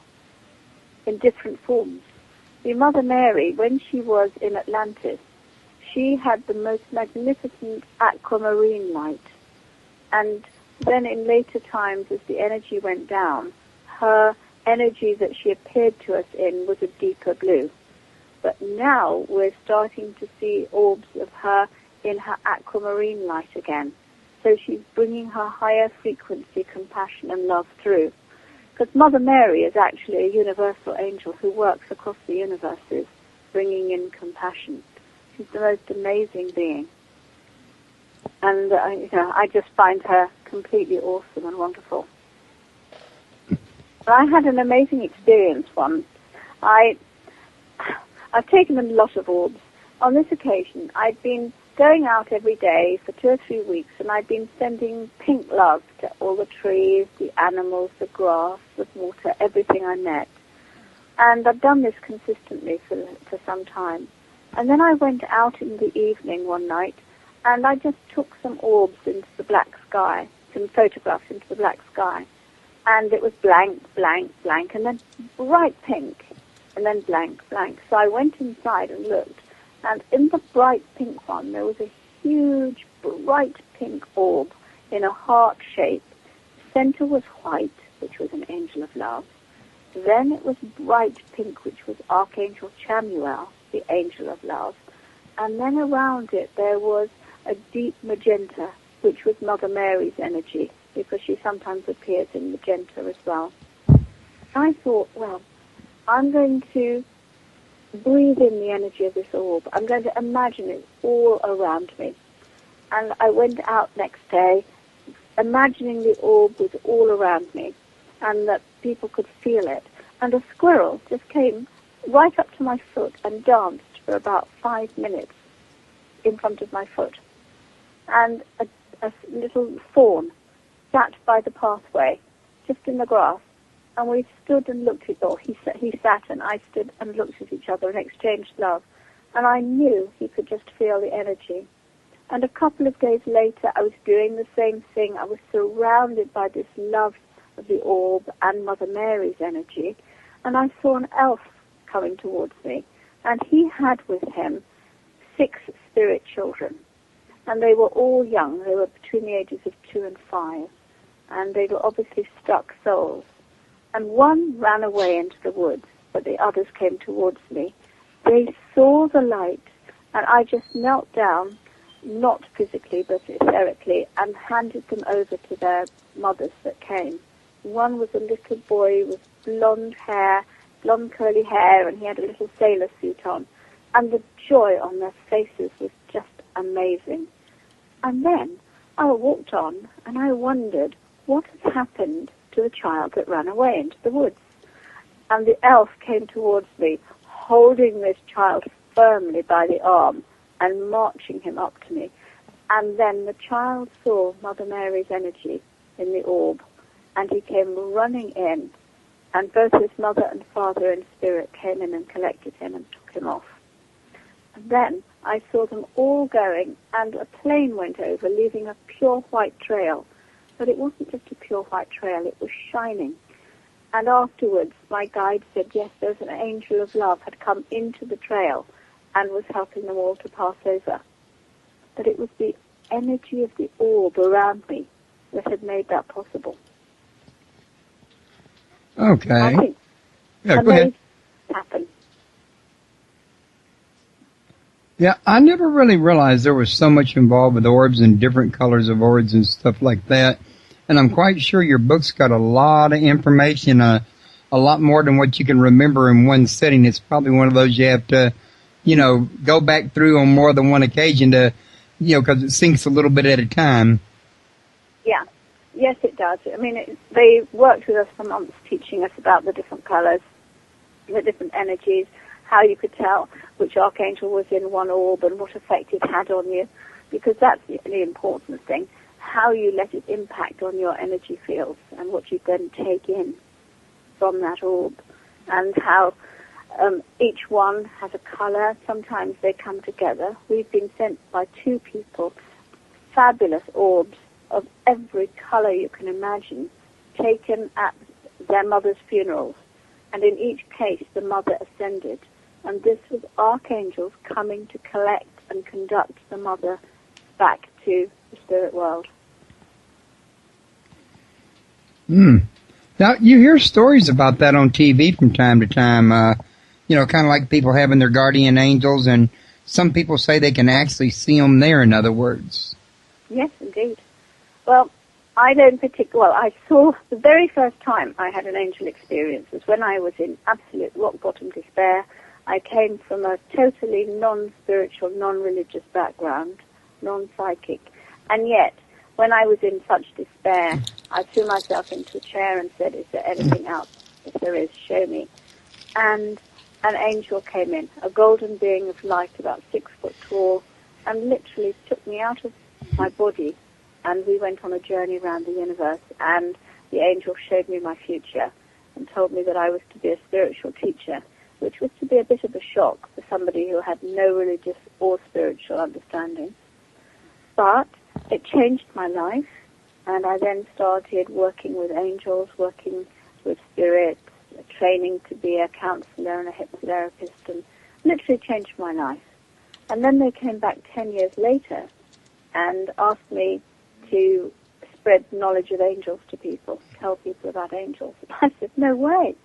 in different forms. The Mother Mary, when she was in Atlantis, she had the most magnificent aquamarine light. And then in later times, as the energy went down, her energy that she appeared to us in was a deeper blue. But now we're starting to see orbs of her in her aquamarine light again. So she's bringing her higher frequency, compassion and love through. Because Mother Mary is actually a universal angel who works across the universes, bringing in compassion. She's the most amazing being. And I just find her completely awesome and wonderful. I had an amazing experience once. I've taken a lot of orbs. On this occasion, I'd been going out every day for 2 or 3 weeks, and I'd been sending pink love to all the trees, the animals, the grass, the water, everything I met. And I've done this consistently for some time. And then I went out in the evening one night, and I just took some orbs into the black sky, some photographs into the black sky. And it was blank, blank, blank, and then bright pink, and then blank, blank. So I went inside and looked, and in the bright pink one, there was a huge, bright pink orb in a heart shape. The center was white, which was an angel of love. Then it was bright pink, which was Archangel Chamuel, the angel of love. And then around it, there was a deep magenta, which was Mother Mary's energy, because she sometimes appears in magenta as well. I thought, well, I'm going to breathe in the energy of this orb. I'm going to imagine it all around me. And I went out next day, imagining the orb was all around me, and that people could feel it. And a squirrel just came right up to my foot and danced for about 5 minutes in front of my foot. And a little fawn sat by the pathway, just in the grass, and we stood and looked at, or he sat and I stood and looked at each other and exchanged love, and I knew he could just feel the energy. And a couple of days later, I was doing the same thing. I was surrounded by this love of the orb and Mother Mary's energy, and I saw an elf coming towards me, and he had with him 6 spirit children, and they were all young. They were between the ages of 2 and 5, and they were obviously stuck souls. And one ran away into the woods, but the others came towards me. They saw the light, and I just knelt down, not physically but etherically, and handed them over to their mothers that came. One was a little boy with blonde curly hair, and he had a little sailor suit on. And the joy on their faces was just amazing. And then I walked on, and I wondered what had happened to the child that ran away into the woods. And the elf came towards me, holding this child firmly by the arm and marching him up to me. And then the child saw Mother Mary's energy in the orb, and he came running in, and both his mother and father in spirit came in and collected him and took him off. And then I saw them all going, and a plane went over, leaving a pure white trail. But it wasn't just a pure white trail, it was shining. And afterwards, my guide said, yes, there's an angel of love had come into the trail and was helping them all to pass over. But it was the energy of the orb around me that had made that possible. Okay. I think Yeah, go ahead. Happen. Yeah, I never really realized there was so much involved with orbs and different colors of orbs and stuff like that. And I'm quite sure your book's got a lot of information, a lot more than what you can remember in one sitting. It's probably one of those you have to, go back through on more than one occasion to, because it sinks a little bit at a time. Yeah. Yes, it does. I mean, they worked with us for months teaching us about the different colors. the different energies, how you could tell which archangel was in one orb and what effect it had on you, because that's the important thing, how you let it impact on your energy fields and what you then take in from that orb, and how each one has a color. Sometimes they come together. We've been sent by 2 people fabulous orbs of every color you can imagine, taken at their mother's funerals. And in each case, the mother ascended. And this was archangels coming to collect and conduct the mother back to the spirit world. Now, you hear stories about that on TV from time to time, kind of like people having their guardian angels, and some people say they can actually see them there, in other words. Yes, indeed. Well, I don't I saw the very first time I had an angel experience was when I was in absolute rock bottom despair. I came from a totally non-spiritual, non-religious background, non-psychic, and yet when I was in such despair, I threw myself into a chair and said, "Is there anything else? If there is, show me." And an angel came in, a golden being of light, about 6 foot tall, and literally took me out of my body, and we went on a journey around the universe, and the angel showed me my future and told me that I was to be a spiritual teacher, which was to be a bit of a shock for somebody who had no religious or spiritual understanding. But it changed my life, and I then started working with angels, working with spirits, training to be a counselor and a hypnotherapist, and literally changed my life. And then they came back 10 years later and asked me to spread knowledge of angels to people, tell people about angels. I said, no way.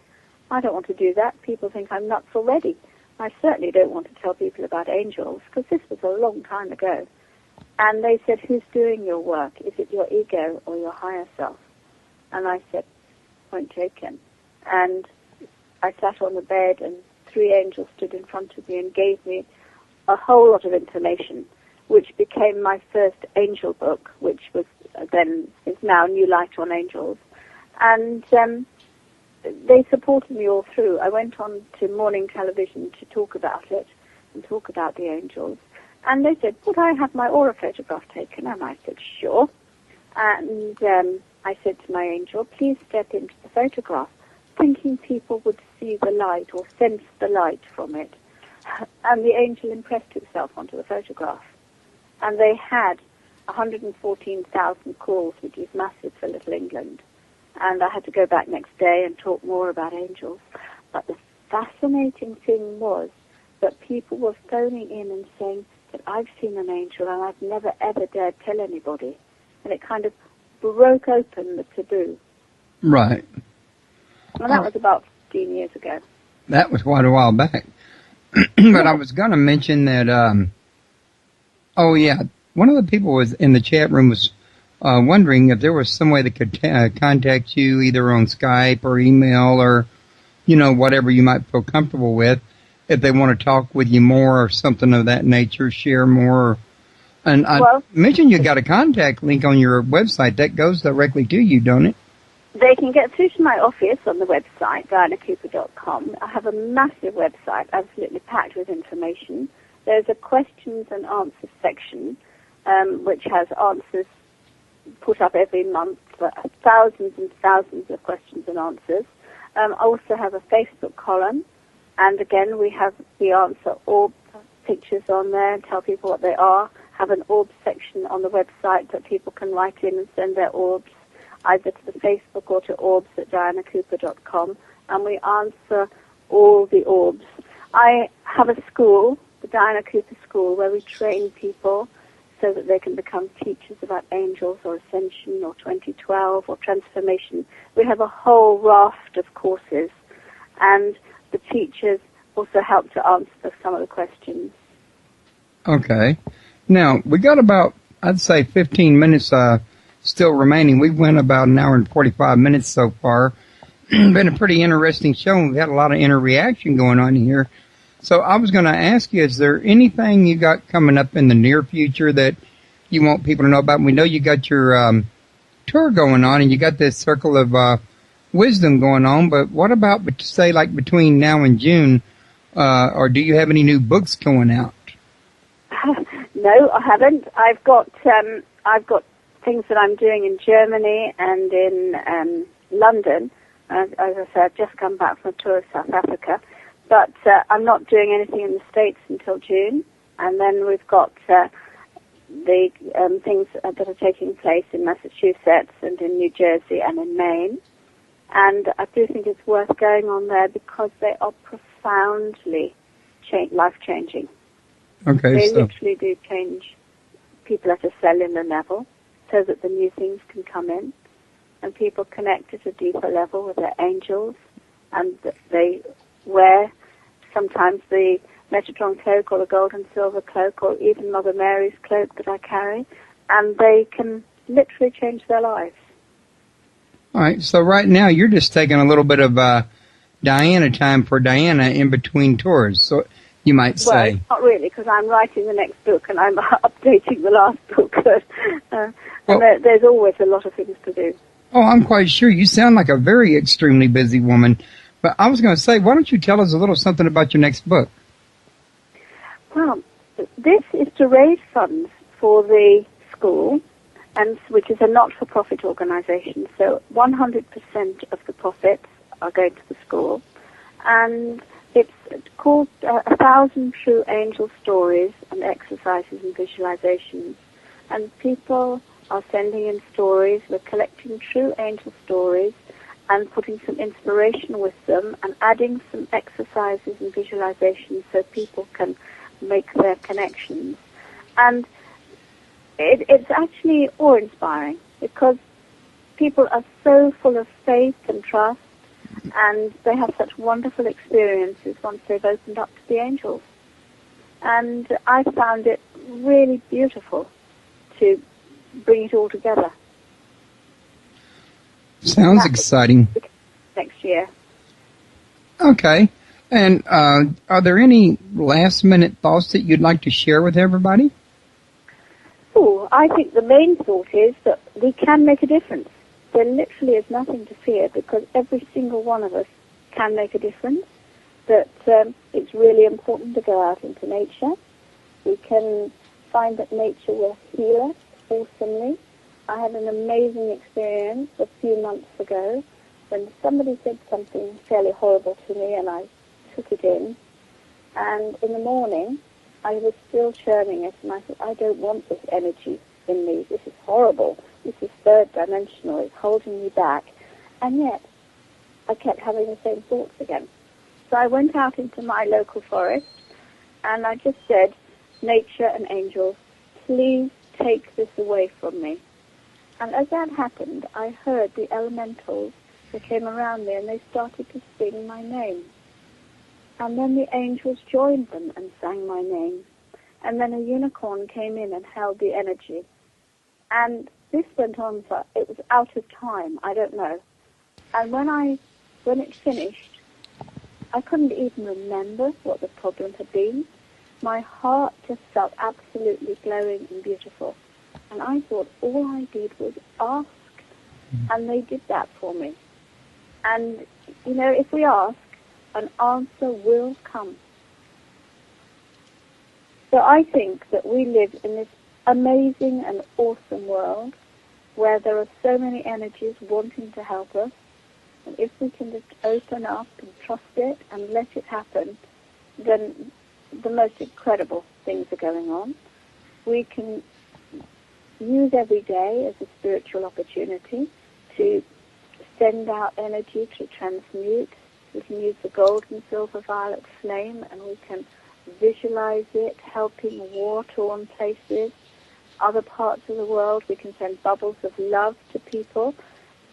I don't want to do that. People think I'm nuts already. I certainly don't want to tell people about angels, because this was a long time ago. And they said, who's doing your work? Is it your ego or your higher self? And I said, point taken. And I sat on the bed, and 3 angels stood in front of me and gave me a whole lot of information, which became my first angel book, which was then is now New Light on Angels. And they supported me all through. I went on to morning television to talk about it and talk about the angels. And they said, would I have my aura photograph taken? And I said, sure. And I said to my angel, please step into the photograph, thinking people would see the light or sense the light from it. And the angel impressed itself onto the photograph. And they had 114,000 calls, which is massive for Little England. And I had to go back next day and talk more about angels. But the fascinating thing was that people were phoning in and saying that I've seen an angel and I've never ever dared tell anybody. And it kind of broke open the taboo. Right. And that was about 15 years ago. That was quite a while back. But I was going to mention that, one of the people was in the chat room was wondering if there was some way they could contact you either on Skype or email or, whatever you might feel comfortable with, if they want to talk with you more or something of that nature, share more. And I mentioned you got a contact link on your website. That goes directly to you, don't it? They can get through to my office on the website, dianacooper.com. I have a massive website, absolutely packed with information. There's a questions and answers section, which has answers put up every month, thousands and thousands of questions and answers. I also have a Facebook column, and again, we answer orb pictures on there and tell people what they are. Have an orb section on the website that people can write in and send their orbs either to the Facebook or to orbs@dianacooper.com, and we answer all the orbs. I have a school, the Diana Cooper School, where we train people so that they can become teachers about angels or ascension or 2012 or transformation. We have a whole raft of courses, and the teachers also help to answer some of the questions. Okay. Now, we got about, I'd say, 15 minutes still remaining. We went about an hour and 45 minutes so far. Been a pretty interesting show, and we've had a lot of interaction going on here. So I was going to ask you, is there anything you got coming up in the near future that you want people to know about? We know you got your tour going on, and you got this circle of wisdom going on, but what about, say, like between now and June, or do you have any new books going out? No, I haven't. I've got things that I'm doing in Germany and in London. As I said, I've just come back from a tour of South Africa, but I'm not doing anything in the States until June. And then we've got the things that are taking place in Massachusetts and in New Jersey and in Maine. And I do think it's worth going on there because they are profoundly life-changing. Okay, they so literally do change people at a cellular level so that the new things can come in and people connect at a deeper level with their angels, and they wear sometimes the Metatron cloak or the gold and silver cloak or even Mother Mary's cloak that I carry, and they can literally change their lives. all right. So right now you're just taking a little bit of Diana time for Diana in between tours, so you might say. Well, not really, because I'm writing the next book and I'm updating the last book. And there's always a lot of things to do. Oh, I'm quite sure. You sound like a very extremely busy woman. But I was going to say, why don't you tell us a little something about your next book? Well, this is to raise funds for the school, and which is a not-for-profit organization. So 100% of the profits are going to the school. And it's called 1,000 True Angel Stories and Exercises and Visualizations. And people are sending in stories. We're collecting true angel stories and putting some inspiration with them and adding some exercises and visualizations so people can make their connections. And it's actually awe-inspiring because people are so full of faith and trust, and they have such wonderful experiences once they've opened up to the angels. And I found it really beautiful to bring it all together. Sounds exciting. Next year. Okay. And are there any last-minute thoughts that you'd like to share with everybody? Oh, I think the main thought is that we can make a difference. There literally is nothing to fear because every single one of us can make a difference. That it's really important to go out into nature. We can find that nature will heal us awesomely. I had an amazing experience a few months ago when somebody said something fairly horrible to me and I took it in. And in the morning, I was still churning it and I thought, I don't want this energy in me. This is horrible. This is third dimensional. It's holding me back. And yet, I kept having the same thoughts again. So I went out into my local forest and I just said, nature and angels, please take this away from me. And as that happened, I heard the elementals that came around me and they started to sing my name. And then the angels joined them and sang my name. And then a unicorn came in and held the energy. And this went on for, it was out of time, I don't know. And when it finished, I couldn't even remember what the problem had been. My heart just felt absolutely glowing and beautiful. And I thought all I did was ask, and they did that for me. And, you know, if we ask, an answer will come. So I think that we live in this amazing and awesome world where there are so many energies wanting to help us. And if we can just open up and trust it and let it happen, then the most incredible things are going on. We can use every day as a spiritual opportunity to send out energy to transmute. We can use the gold and silver violet flame and we can visualize it helping war-torn places. Other parts of the world, we can send bubbles of love to people.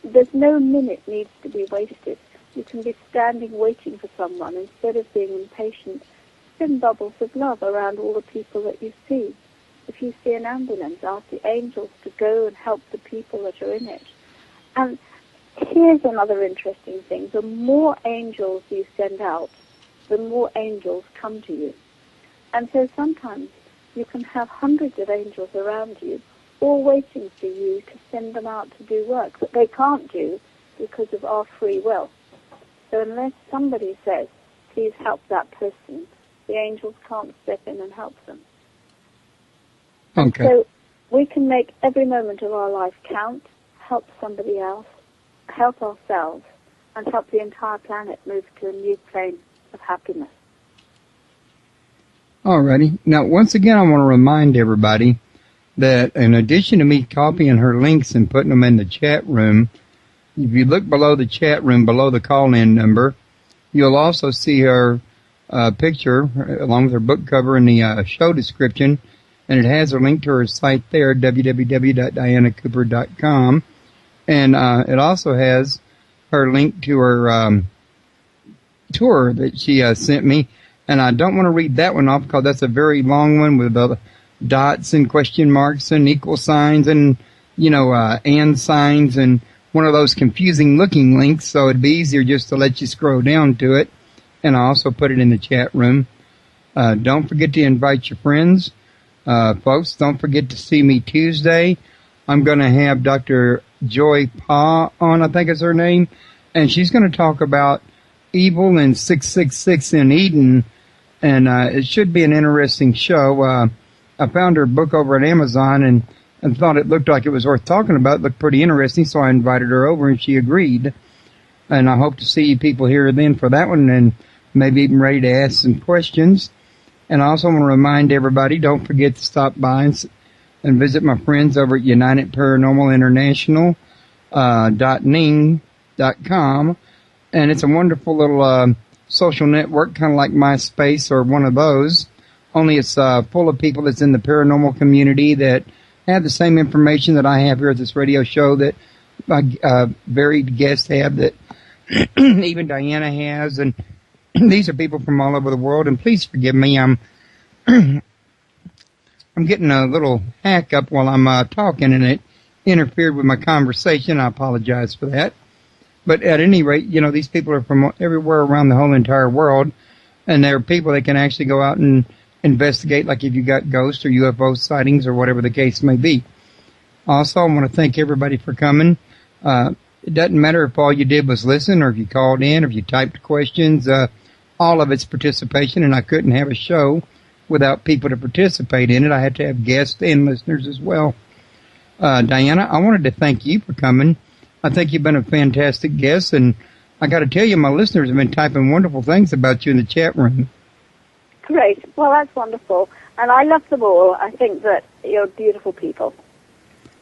There's no minute needs to be wasted. You can be standing waiting for someone. Instead of being impatient, send bubbles of love around all the people that you see. If you see an ambulance, ask the angels to go and help the people that are in it. And here's another interesting thing. The more angels you send out, the more angels come to you. And so sometimes you can have hundreds of angels around you, all waiting for you to send them out to do work that they can't do because of our free will. So unless somebody says, please help that person, the angels can't step in and help them. Okay. So we can make every moment of our life count, help somebody else, help ourselves, and help the entire planet move to a new plane of happiness. Alrighty. Now, once again, I want to remind everybody that in addition to me copying her links and putting them in the chat room, if you look below the chat room, below the call-in number, you'll also see her picture along with her book cover in the show description, and it has a link to her site there, www.dianacooper.com, and it also has her link to her tour that she sent me, and I don't want to read that one off because that's a very long one with dots and question marks and equal signs and, and signs and one of those confusing looking links, so it'd be easier just to let you scroll down to it. And I also put it in the chat room. Don't forget to invite your friends. Folks, don't forget to see me Tuesday. I'm going to have Dr. Joy Pa on, I think is her name, and she's going to talk about evil and 666 in Eden, and it should be an interesting show. I found her book over at Amazon and thought it looked like it was worth talking about. It looked pretty interesting, so I invited her over, and she agreed. And I hope to see you people here then for that one, and maybe even ready to ask some questions. And I also want to remind everybody, don't forget to stop by and visit my friends over at United Paranormal International .ning.com. And it's a wonderful little social network, kind of like MySpace or one of those. Only it's full of people that's in the paranormal community that have the same information that I have here at this radio show, that my varied guests have, that even Diana has, and these are people from all over the world. And please forgive me, I'm getting a little hack up while I'm talking, and it interfered with my conversation. I apologize for that. But at any rate, these people are from everywhere around the whole entire world, and they're people that can actually go out and investigate, like if you got ghosts or UFO sightings or whatever the case may be. Also, I want to thank everybody for coming. It doesn't matter if all you did was listen, or if you called in, or if you typed questions. All of it's participation, and I couldn't have a show without people to participate in it. I had to have guests and listeners as well. Diana, I wanted to thank you for coming. I think you've been a fantastic guest, and I got to tell you, my listeners have been typing wonderful things about you in the chat room. Great. Well, that's wonderful. And I love them all. I think that you're beautiful people.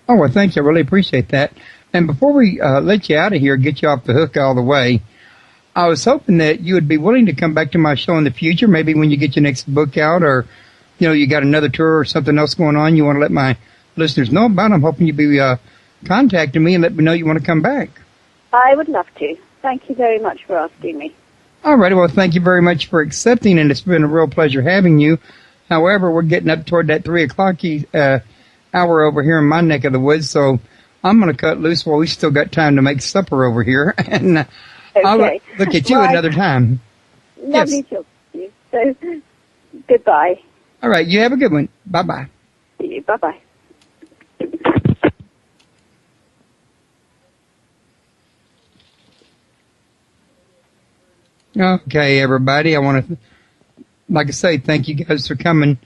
Oh, well, thank you. I really appreciate that. And before we let you out of here, get you off the hook all the way, I was hoping that you would be willing to come back to my show in the future, maybe when you get your next book out, or, you got another tour or something else going on you want to let my listeners know about. I'm hoping you'll be contacting me and let me know you want to come back. I would love to. Thank you very much for asking me. All right. Well, thank you very much for accepting, and it's been a real pleasure having you. However, we're getting up toward that 3 o'clock hour over here in my neck of the woods, so I'm going to cut loose while we still got time to make supper over here. And okay. I'll look at you another time. Lovely talking to you. So, goodbye. All right. You have a good one. Bye-bye. See you. Bye-bye. Okay, everybody. I want to, like I say, thank you guys for coming.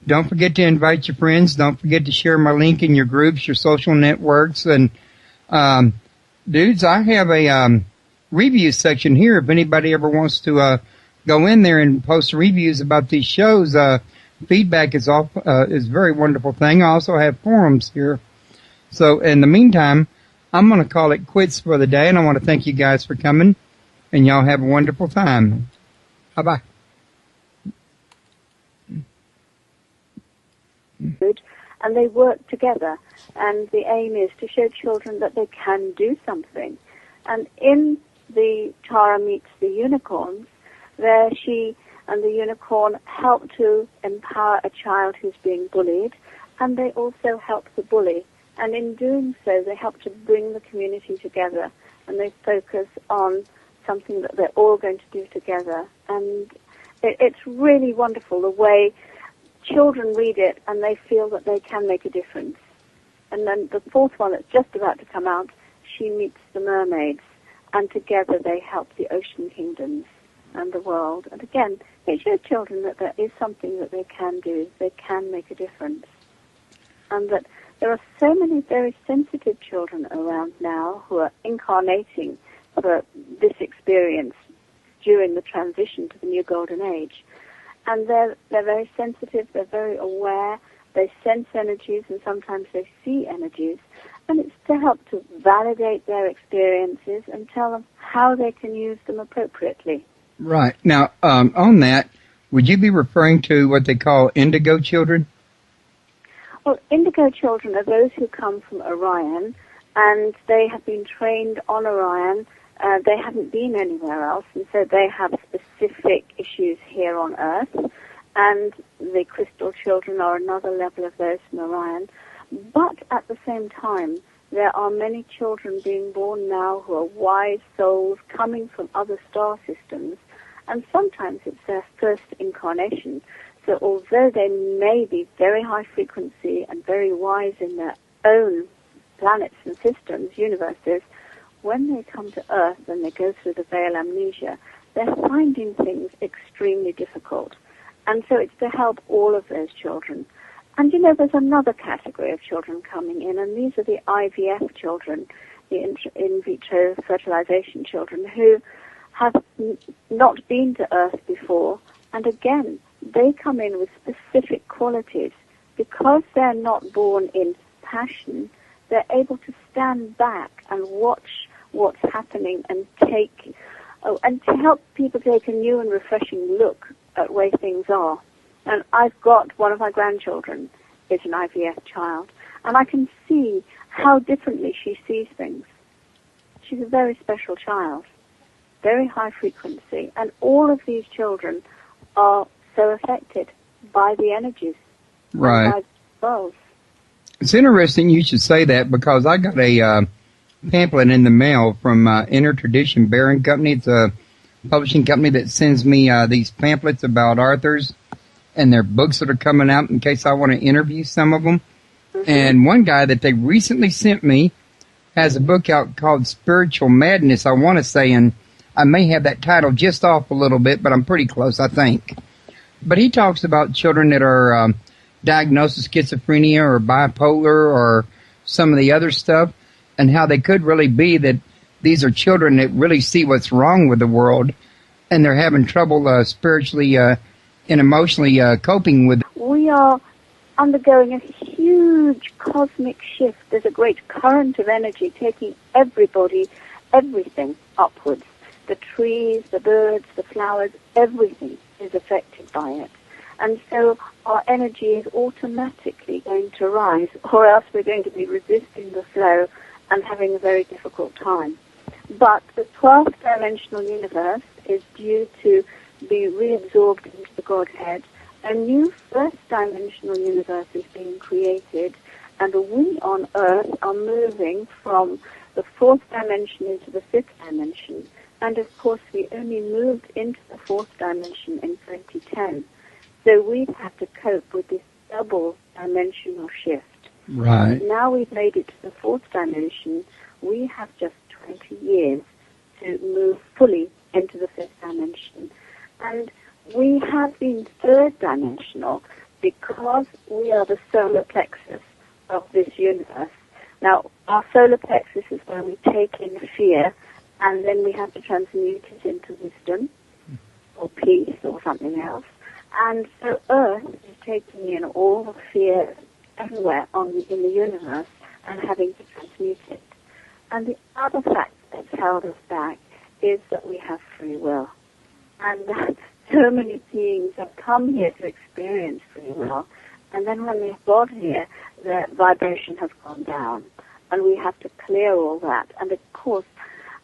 Don't forget to invite your friends. Don't forget to share my link in your groups, your social networks. And, dudes, I have a review section here. If anybody ever wants to go in there and post reviews about these shows, feedback is a very wonderful thing. I also have forums here. So in the meantime, I'm going to call it quits for the day, and I want to thank you guys for coming. And y'all have a wonderful time. Bye-bye. And they work together. And the aim is to show children that they can do something. And in the Tara Meets the Unicorns, there she and the unicorn help to empower a child who's being bullied. And they also help the bully. And in doing so, they help to bring the community together. And they focus on something that they're all going to do together. And it's really wonderful the way children read it and they feel that they can make a difference. And then the fourth one that's just about to come out, She Meets the Mermaids. and together they help the ocean kingdoms and the world. And again, it shows children that there is something that they can do, they can make a difference, and that there are so many very sensitive children around now who are incarnating for this experience during the transition to the new golden age. And they're very sensitive, they're very aware, they sense energies, and sometimes they see energies. And it's to help to validate their experiences and tell them how they can use them appropriately. Right. Now, on that, would you be referring to what they call indigo children? Well, indigo children are those who come from Orion, and they have been trained on Orion. They haven't been anywhere else, and so they have specific issues here on Earth. And the crystal children are another level of those from Orion. But at the same time, there are many children being born now who are wise souls coming from other star systems, and sometimes it's their first incarnation. So although they may be very high frequency and very wise in their own planets and systems, universes, when they come to Earth and they go through the veil amnesia, they're finding things extremely difficult. And so it's to help all of those children. And, you know, there's another category of children coming in, and these are the IVF children, the in vitro fertilization children, who have not been to Earth before. And again, they come in with specific qualities. Because they're not born in passion, they're able to stand back and watch what's happening and and to help people take a new and refreshing look at way things are. And I've got one of my grandchildren is an IVF child, and I can see how differently she sees things. She's a very special child, very high frequency, and all of these children are so affected by the energies, right, by the worlds. It's interesting you should say that, because I got a pamphlet in the mail from Inner Tradition Bearing Company. It's a publishing company that sends me these pamphlets about authors and their books that are coming out in case I want to interview some of them. Mm-hmm. And one guy that they recently sent me has a book out called Spiritual Madness, I want to say, and I may have that title just off a little bit, but I'm pretty close, I think. But he talks about children that are diagnosed with schizophrenia or bipolar or some of the other stuff, and how they could really be that these are children that really see what's wrong with the world, and they're having trouble spiritually and emotionally coping with it. We are undergoing a huge cosmic shift. There's a great current of energy taking everybody, everything upwards. The trees, the birds, the flowers, everything is affected by it. And so our energy is automatically going to rise, or else we're going to be resisting the flow and having a very difficult time. But the 12th dimensional universe is due to be reabsorbed into the Godhead. A new first dimensional universe is being created, and we on Earth are moving from the 4th dimension into the 5th dimension. And of course, we only moved into the 4th dimension in 2010. So we've had to cope with this double dimensional shift. Right. Now we've made it to the 4th dimension. We have just 20 years to move fully into the 5th dimension. And we have been 3rd dimensional because we are the solar plexus of this universe. Now, our solar plexus is where we take in fear, and then we have to transmute it into wisdom or peace or something else. And so Earth is taking in all the fear everywhere in the universe and having to transmute it. And the other fact that's held us back is that we have free will. And that so many beings have come here to experience free will, and then when they've got here, the vibration has gone down, and we have to clear all that. And of course,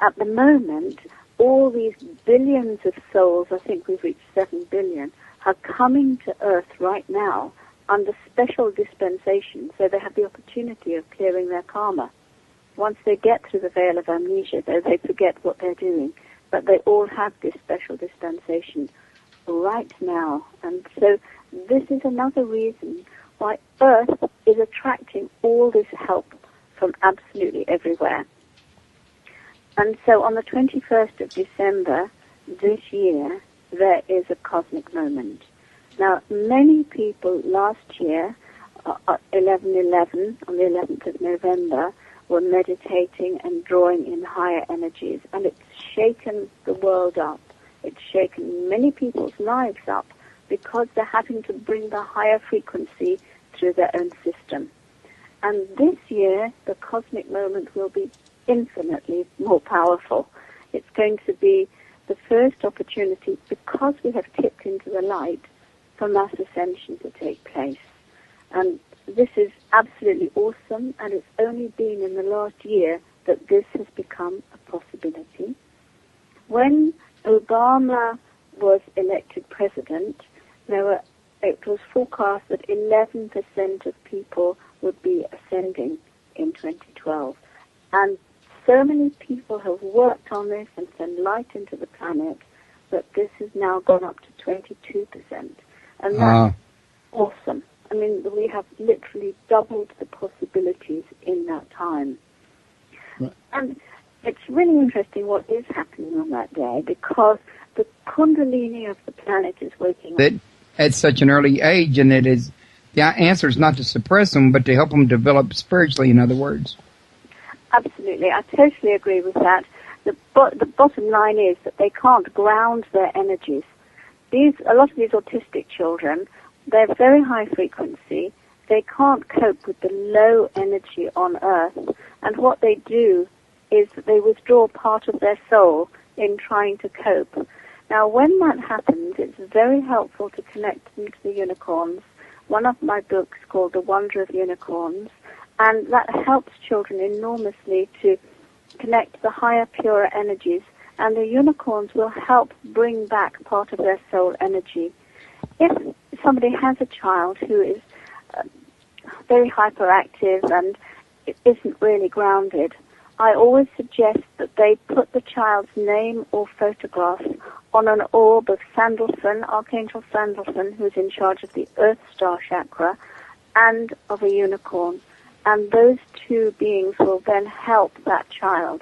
at the moment, all these billions of souls, I think we've reached 7 billion, are coming to Earth right now under special dispensation, so they have the opportunity of clearing their karma. Once they get through the veil of amnesia, though, they forget what they're doing, but they all have this special dispensation right now. And so this is another reason why Earth is attracting all this help from absolutely everywhere. And so on the 21st of December this year, there is a cosmic moment. Now, many people last year, 11/11, on the 11th of November, were meditating and drawing in higher energies, and it's shaken the world up. It's shaken many people's lives up because they're having to bring the higher frequency through their own system. And this year, the cosmic moment will be infinitely more powerful. It's going to be the first opportunity, because we have tipped into the light, for mass ascension to take place. And this is absolutely awesome, and it's only been in the last year that this has become a possibility. When Obama was elected president, it was forecast that 11% of people would be ascending in 2012. And so many people have worked on this and sent light into the planet that this has now gone up to 22%. And that's awesome. I mean, we have literally doubled the possibilities in that time. Right. And it's really interesting what is happening on that day, because the kundalini of the planet is waking up. At such an early age, and it is, the answer is not to suppress them, but to help them develop spiritually, in other words. Absolutely. I totally agree with that. The bottom line is that they can't ground their energies. A lot of these autistic children, they're very high frequency. They can't cope with the low energy on Earth. And what they do is that they withdraw part of their soul in trying to cope. Now, when that happens, it's very helpful to connect them to the unicorns. One of my books called The Wonder of Unicorns, and that helps children enormously to connect the higher, purer energies, and the unicorns will help bring back part of their soul energy. If somebody has a child who is very hyperactive and isn't really grounded, I always suggest that they put the child's name or photograph on an orb of Sandalphon, Archangel Sandalphon, who's in charge of the Earth Star chakra, and of a unicorn. And those two beings will then help that child.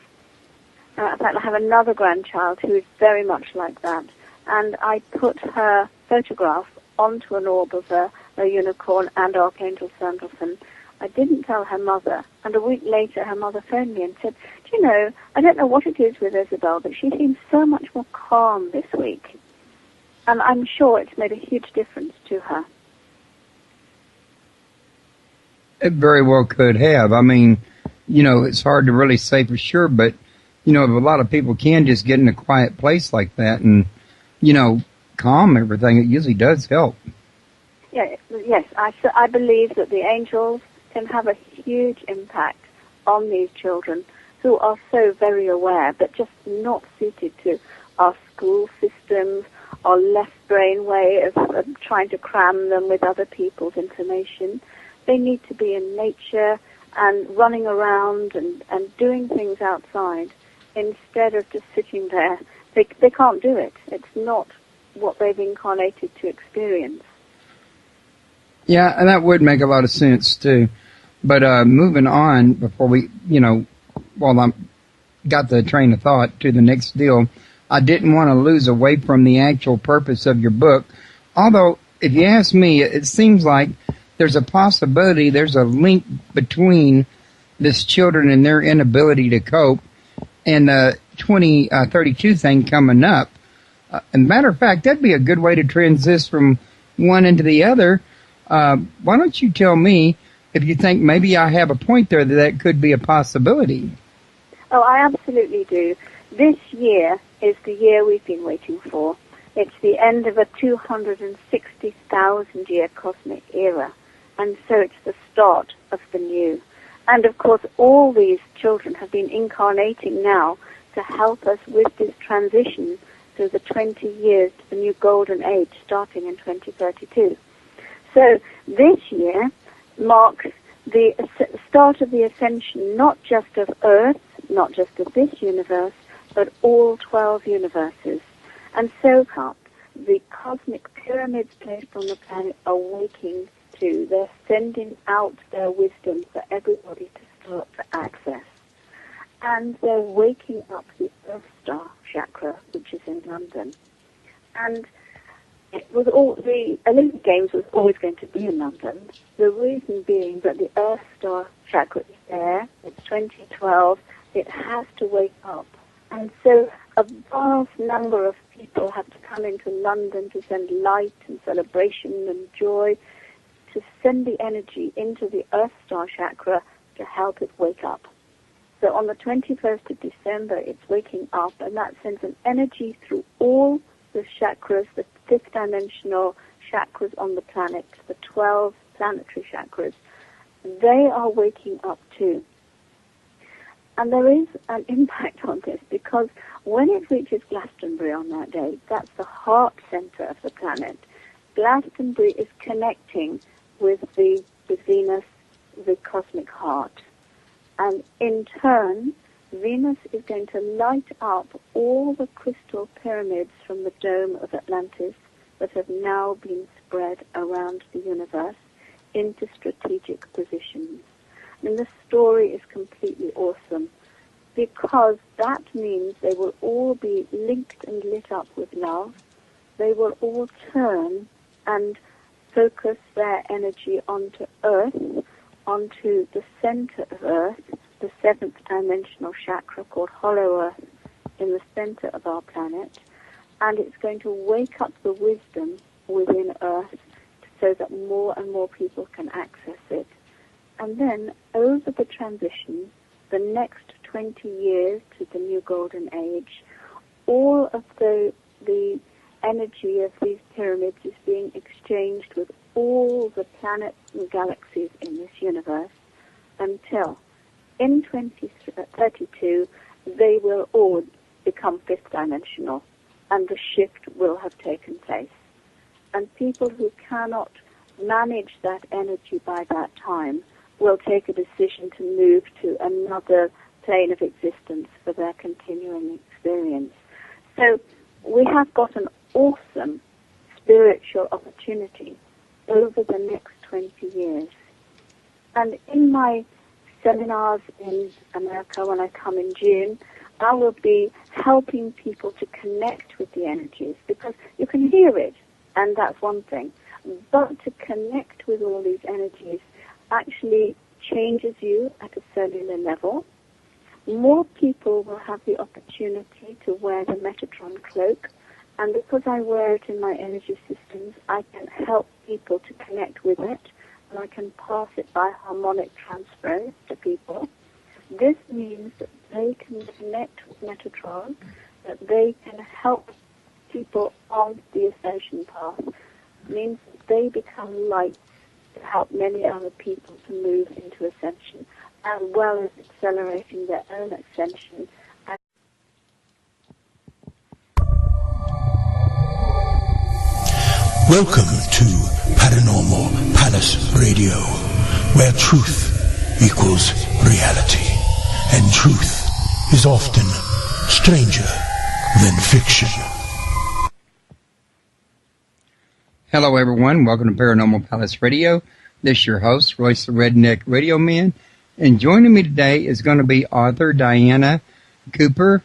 In fact, I have another grandchild who is very much like that. And I put her photograph onto an orb of a unicorn and Archangel Sandalphon. I didn't tell her mother, and a week later her mother phoned me and said, "Do you know, I don't know what it is with Isabel, but she seems so much more calm this week." And I'm sure it's made a huge difference to her. It very well could have. I mean, it's hard to really say for sure, but, if a lot of people can just get in a quiet place like that and, calm everything, it usually does help. Yeah, yes, I believe that the angels can have a huge impact on these children who are so very aware, but just not suited to our school systems, our left brain way of trying to cram them with other people's information. They need to be in nature and running around and doing things outside instead of just sitting there. They can't do it. It's not what they've incarnated to experience. Yeah, and that would make a lot of sense, too. But moving on, before we, while I got the train of thought to the next deal, I didn't want to lose away from the actual purpose of your book. Although, if you ask me, it seems like there's a possibility, there's a link between this children and their inability to cope and the 2032 thing coming up. As a matter of fact, that'd be a good way to transition from one into the other. Why don't you tell me if you think maybe I have a point there that could be a possibility? Oh, I absolutely do. This year is the year we've been waiting for. It's the end of a 260,000-year cosmic era. And so it's the start of the new. And, of course, all these children have been incarnating now to help us with this transition through the 20 years to the new golden age starting in 2032. So this year marks the start of the ascension not just of Earth, not just of this universe, but all 12 universes. And so the cosmic pyramids placed on the planet are waking too. They're sending out their wisdom for everybody to start to access. And and they're waking up the Earth Star chakra, which is in London. And it was the Olympic Games was always going to be in London. The reason being that the Earth Star chakra is there. It's 2012. It has to wake up. And so a vast number of people have to come into London to send light and celebration and joy, to send the energy into the Earth Star chakra to help it wake up. So on the 21st of December, it's waking up, and that sends an energy through all the chakras, the fifth dimensional chakras on the planet, the 12 planetary chakras. They are waking up too. And there is an impact on this, because when it reaches Glastonbury on that day, that's the heart center of the planet. Glastonbury is connecting with Venus, the cosmic heart. And in turn, Venus is going to light up all the crystal pyramids from the dome of Atlantis that have now been spread around the universe into strategic positions. And the story is completely awesome, because that means they will all be linked and lit up with love. They will all turn and focus their energy onto Earth, onto the center of Earth, the seventh dimensional chakra called Hollow Earth in the center of our planet, and it's going to wake up the wisdom within Earth so that more and more people can access it. And then over the transition, the next 20 years to the new golden age, all of the energy of these pyramids is being exchanged with all the planets and galaxies in this universe until in 2032 they will all become fifth dimensional, and the shift will have taken place. And people who cannot manage that energy by that time will take a decision to move to another plane of existence for their continuing experience. So we have got an awesome spiritual opportunity over the next 20 years. And in my seminars in America, when I come in June, I will be helping people to connect with the energies, because you can hear it, and that's one thing. But to connect with all these energies actually changes you at a cellular level. More people will have the opportunity to wear the Metatron cloak, and because I wear it in my energy systems, I can help people to connect with it, and I can pass it by harmonic transference to people. This means that they can connect with Metatron, that they can help people on the ascension path. It means that they become light to help many other people to move into ascension, as well as accelerating their own ascension. Welcome to Paranormal Palace Radio, where truth equals reality, and truth is often stranger than fiction. Hello, everyone. Welcome to Paranormal Palace Radio. This is your host, Royce the Redneck Radio Man. And joining me today is going to be author Diana Cooper.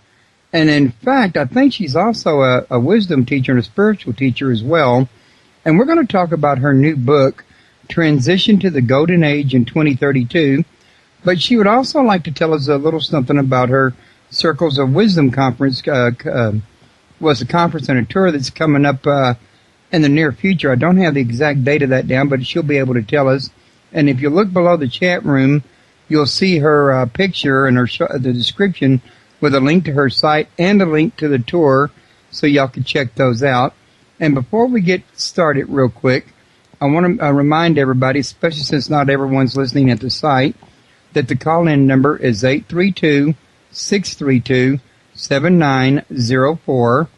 And in fact, I think she's also a wisdom teacher and a spiritual teacher as well. And we're going to talk about her new book, Transition to the Golden Age in 2032. But she would also like to tell us a little something about her Circles of Wisdom conference. Was a conference and a tour that's coming up in the near future. I don't have the exact date of that down, but she'll be able to tell us. And if you look below the chat room, you'll see her picture and the description with a link to her site and a link to the tour, so y'all can check those out. And before we get started real quick, I want to remind everybody, especially since not everyone's listening at the site, that the call-in number is 832-632-7904.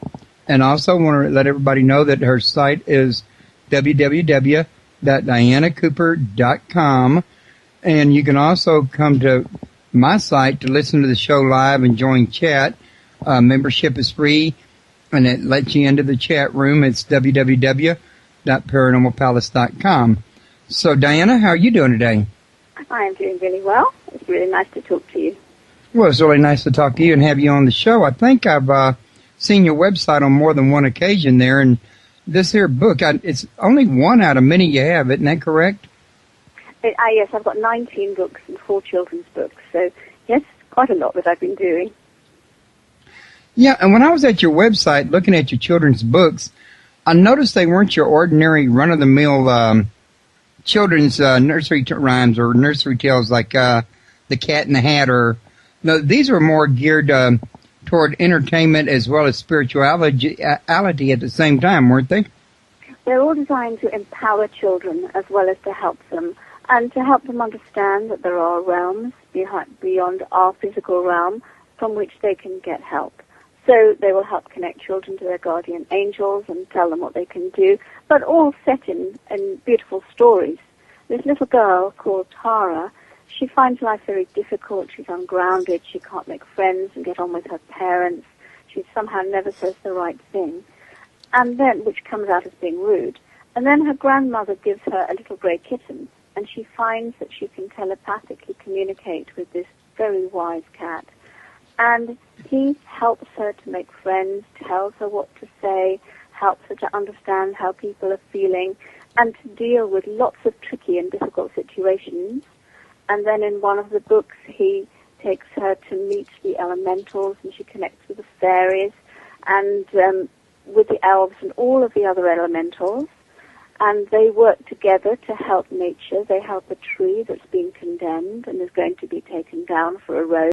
And also want to let everybody know that her site is www.dianacooper.com. And you can also come to my site to listen to the show live and join chat. Membership is free, and it lets you into the chat room. It's www.paranormalpalace.com. So, Diana, how are you doing today? I am doing really well. It's really nice to talk to you. Well, it's really nice to talk to you and have you on the show. I think I've seen your website on more than one occasion there, and this here book, it's only one out of many you have, isn't that correct? Yes, I've got 19 books and 4 children's books, so yes, quite a lot that I've been doing. Yeah, and when I was at your website looking at your children's books, I noticed they weren't your ordinary run-of-the-mill children's nursery rhymes or nursery tales like The Cat in the Hat. No, these were more geared toward entertainment as well as spirituality at the same time, weren't they? They're all designed to empower children as well as to help them, and to help them understand that there are realms beyond our physical realm from which they can get help. So they will help connect children to their guardian angels and tell them what they can do, but all set in beautiful stories. This little girl called Tara, she finds life very difficult. She's ungrounded. She can't make friends and get on with her parents. She somehow never says the right thing, and then, which comes out as being rude. And then her grandmother gives her a little grey kitten, and she finds that she can telepathically communicate with this very wise cat. And he helps her to make friends, tells her what to say, helps her to understand how people are feeling, and to deal with lots of tricky and difficult situations. And then in one of the books, he takes her to meet the elementals, and she connects with the fairies and with the elves and all of the other elementals. And they work together to help nature. They help a tree that's been condemned and is going to be taken down for erosion.